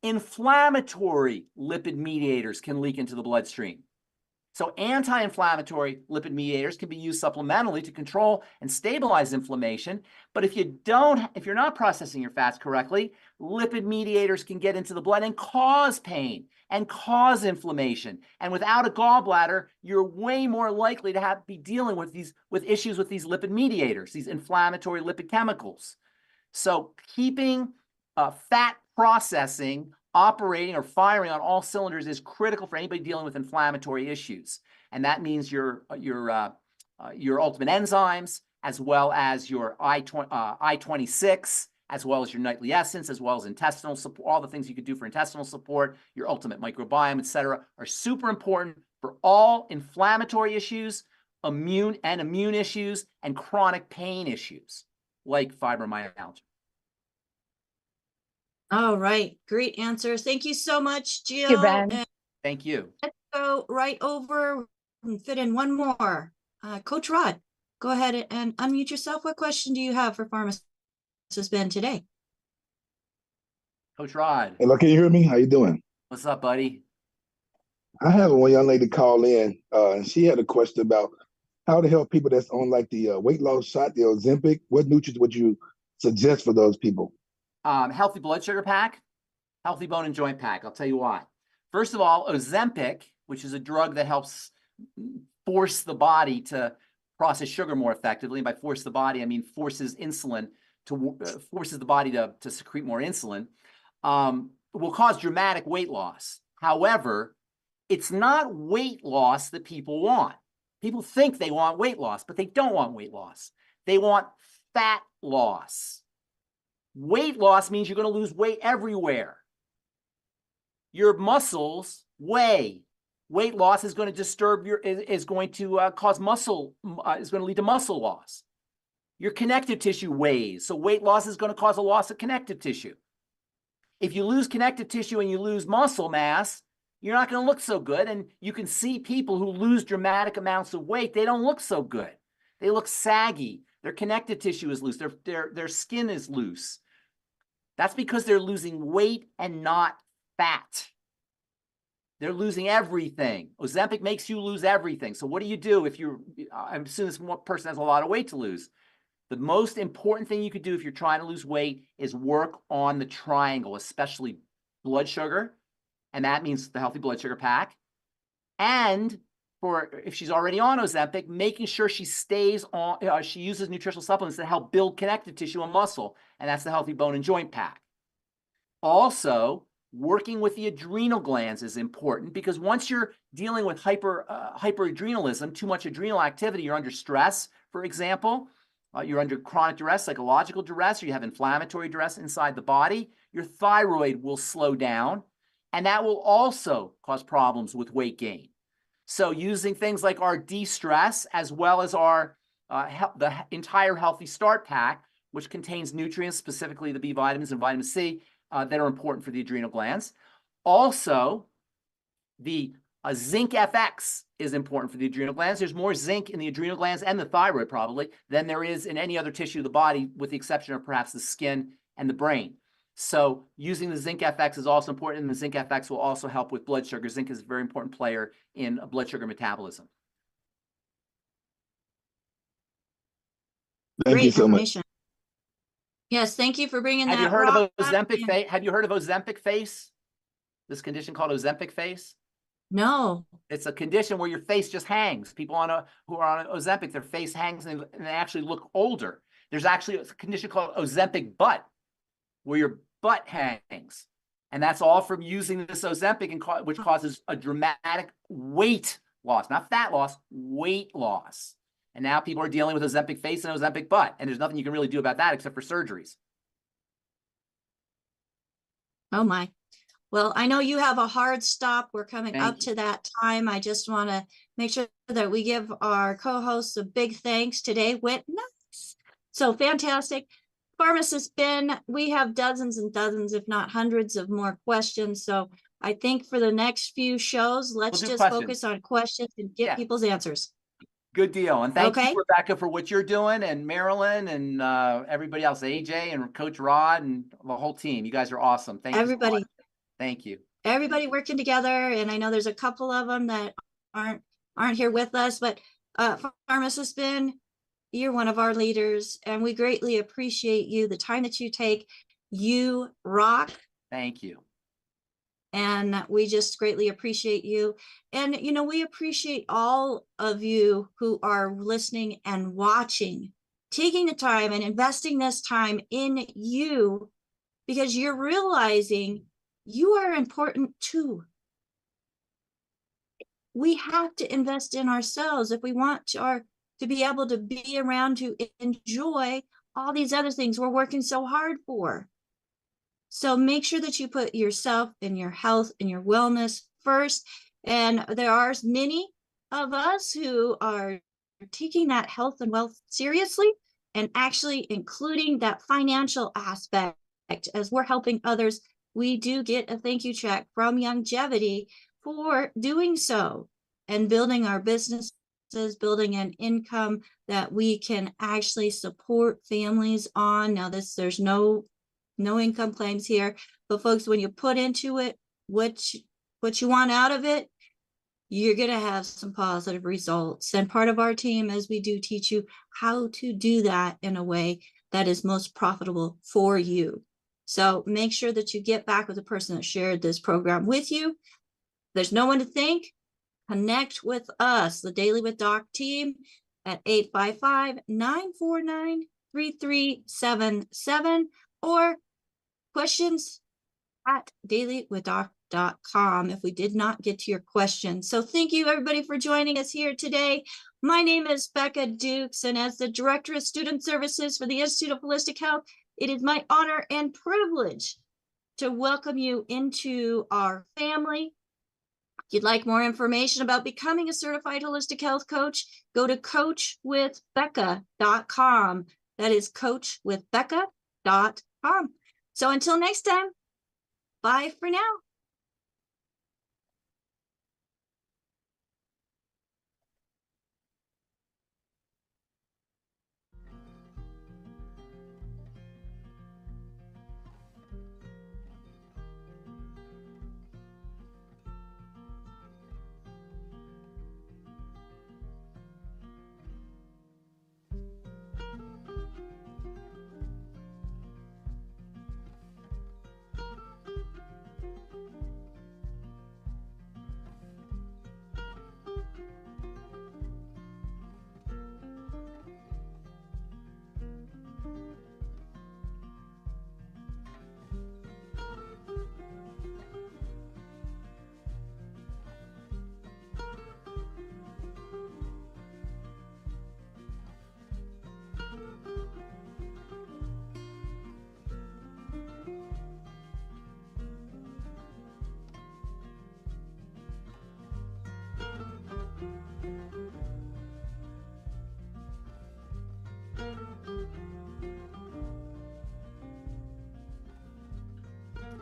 inflammatory lipid mediators can leak into the bloodstream. So anti-inflammatory lipid mediators can be used supplementally to control and stabilize inflammation. But if you're not processing your fats correctly, lipid mediators can get into the blood and cause pain and cause inflammation. And without a gallbladder, you're way more likely to be dealing with issues with these lipid mediators, these inflammatory lipid chemicals. So keeping fat processing operating or firing on all cylinders is critical for anybody dealing with inflammatory issues. And that means your ultimate enzymes, as well as your I-26, as well as your nightly essence, as well as intestinal support, all the things you could do for intestinal support, your ultimate microbiome, etc., are super important for all inflammatory issues, immune issues, and chronic pain issues, like fibromyalgia. All right, great answers. Thank you so much, Jill. Thank you, Ben. And Thank you. let's go right over and fit in one more. Coach Rod, go ahead and unmute yourself. What question do you have for Pharmacist Ben today? Coach Rod. Hello, can you hear me? How you doing? What's up, buddy? I have one young lady call in, and she had a question about how to help people that's on like the weight loss shot, the Ozempic. What nutrients would you suggest for those people? Healthy blood sugar pack, healthy bone and joint pack. I'll tell you why. First of all, Ozempic, which is a drug that helps force the body to process sugar more effectively. And by force the body, I mean forces the body to secrete more insulin, will cause dramatic weight loss. However, it's not weight loss that people want. People think they want weight loss, but they don't want weight loss. They want fat loss. Weight loss means you're going to lose weight everywhere. Your muscles weigh. Weight loss is going to disturb is going to lead to muscle loss. Your connective tissue weighs. So weight loss is going to cause a loss of connective tissue. If you lose connective tissue and you lose muscle mass, you're not going to look so good. And you can see people who lose dramatic amounts of weight, they don't look so good. They look saggy. Their connective tissue is loose. Their skin is loose. That's because they're losing weight and not fat. They're losing everything. Ozempic makes you lose everything. So what do you do if I'm assuming this person has a lot of weight to lose? The most important thing you could do if you're trying to lose weight is work on the triangle, especially blood sugar. And that means the healthy blood sugar pack. And if she's already on Ozempic, making sure she stays on, she uses nutritional supplements that help build connective tissue and muscle. And that's the healthy bone and joint pack. Also, working with the adrenal glands is important because once you're dealing with hyperadrenalism, too much adrenal activity, you're under stress, for example, you're under chronic duress, psychological duress, or you have inflammatory duress inside the body, your thyroid will slow down, and that will also cause problems with weight gain. So using things like our de-stress as well as our the entire Healthy Start pack, which contains nutrients, specifically the B vitamins and vitamin C, that are important for the adrenal glands. Also, the zinc FX is important for the adrenal glands. There's more zinc in the adrenal glands and the thyroid probably than there is in any other tissue of the body, with the exception of perhaps the skin and the brain. So using the Zinc FX is also important, and the Zinc FX will also help with blood sugar. Zinc is a very important player in blood sugar metabolism. Thank you so much. Yes, thank you for bringing that. Have you heard of Ozempic face? Have you heard of Ozempic face? This condition called Ozempic face? No. It's a condition where your face just hangs. People who are on Ozempic, their face hangs and they actually look older. There's actually a condition called Ozempic butt, where your butt hangs. And that's all from using this Ozempic, which causes a dramatic weight loss, not fat loss, weight loss. And now people are dealing with Ozempic face and Ozempic butt. And there's nothing you can really do about that except for surgeries. Oh my. Well, I know you have a hard stop. We're coming up to that time. I just want to make sure that we give our co-hosts a big thanks today. Witness. So fantastic. Pharmacist Ben, we have dozens and dozens, if not hundreds of more questions. So I think for the next few shows, let's just focus on questions and get people's answers. Good deal. And thank you, Rebecca, for what you're doing, and Marilyn and everybody else, AJ and Coach Rod and the whole team. You guys are awesome. Thank you. Everybody. Thank you. Everybody working together. And I know there's a couple of them that aren't here with us, but Pharmacist Ben, you're one of our leaders, and we greatly appreciate you, the time that you take. You rock. Thank you. And we just greatly appreciate you. And, you know, we appreciate all of you who are listening and watching, taking the time and investing this time in you, because you're realizing you are important too. We have to invest in ourselves if we want to be able to be around to enjoy all these other things we're working so hard for. So make sure that you put yourself and your health and your wellness first. And there are many of us who are taking that health and wealth seriously and actually including that financial aspect as we're helping others. We do get a thank you check from Longevity for doing so and building our businesses, building an income that we can actually support families on. Now, there's no income claims here, but folks, when you put into it what you want out of it, you're going to have some positive results. And part of our team is we do teach you how to do that in a way that is most profitable for you. So make sure that you get back with the person that shared this program with you. There's no one to thank. Connect with us, the Daily with Doc team, at 855-949-3377 or questions at DailywithDoc.com if we did not get to your question. So thank you, everybody, for joining us here today. My name is Becca Dukes, and as the Director of Student Services for the Institute of Holistic Health, it is my honor and privilege to welcome you into our family. If you'd like more information about becoming a certified holistic health coach, go to coachwithbecca.com. That is coachwithbecca.com. So until next time, bye for now.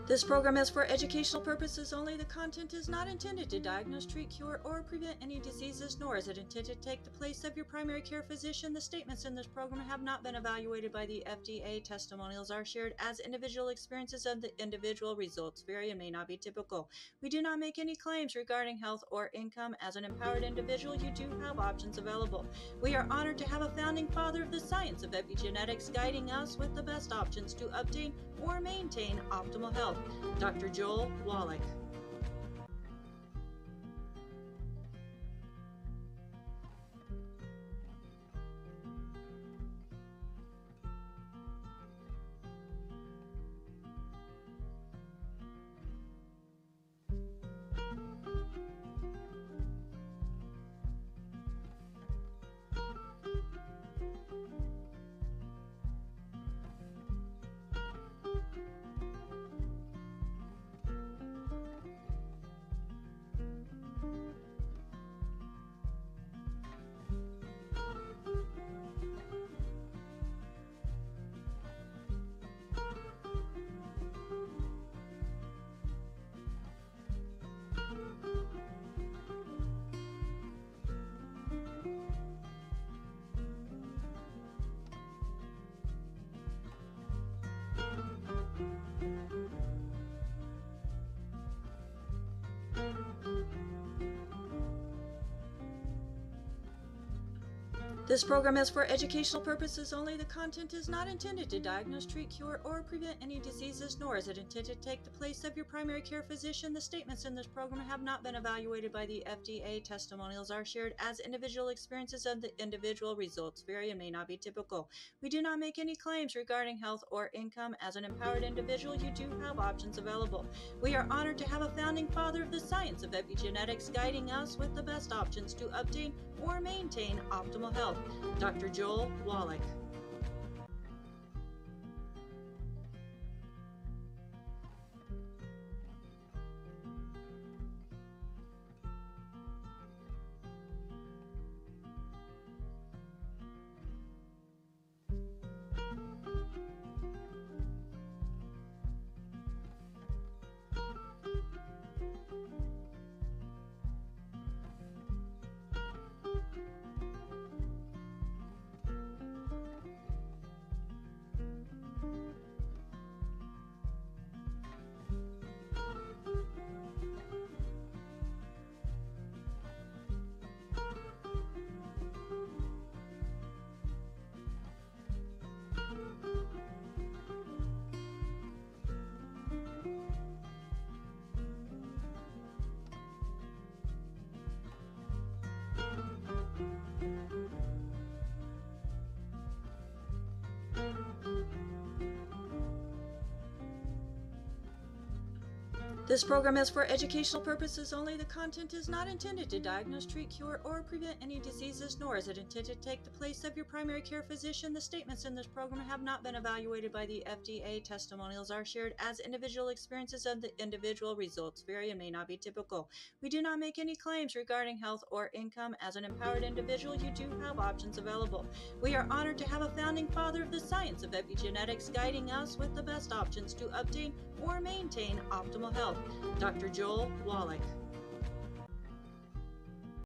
This program is for educational purposes only. The content is not intended to diagnose, treat, cure, or prevent any diseases, nor is it intended to take the place of your primary care physician. The statements in this program have not been evaluated by the FDA. Testimonials are shared as individual experiences, and the individual results vary and may not be typical. We do not make any claims regarding health or income. As an empowered individual, you do have options available. We are honored to have a founding father of the science of epigenetics guiding us with the best options to obtain or maintain optimal health, Dr. Joel Wallach. This program is for educational purposes only. The content is not intended to diagnose, treat, cure, or prevent any diseases, nor is it intended to take the place of your primary care physician. The statements in this program have not been evaluated by the FDA. Testimonials are shared as individual experiences, and the individual results vary and may not be typical. We do not make any claims regarding health or income. As an empowered individual, you do have options available. We are honored to have a founding father of the science of epigenetics guiding us with the best options to obtain or maintain optimal health, Dr. Joel Wallach. This program is for educational purposes only. The content is not intended to diagnose, treat, cure, or prevent any diseases, nor is it intended to take the place of your primary care physician. The statements in this program have not been evaluated by the FDA. Testimonials are shared as individual experiences, and the individual results vary and may not be typical. We do not make any claims regarding health or income. As an empowered individual, you do have options available. We are honored to have a founding father of the science of epigenetics guiding us with the best options to obtain or maintain optimal health, Dr. Joel Wallach.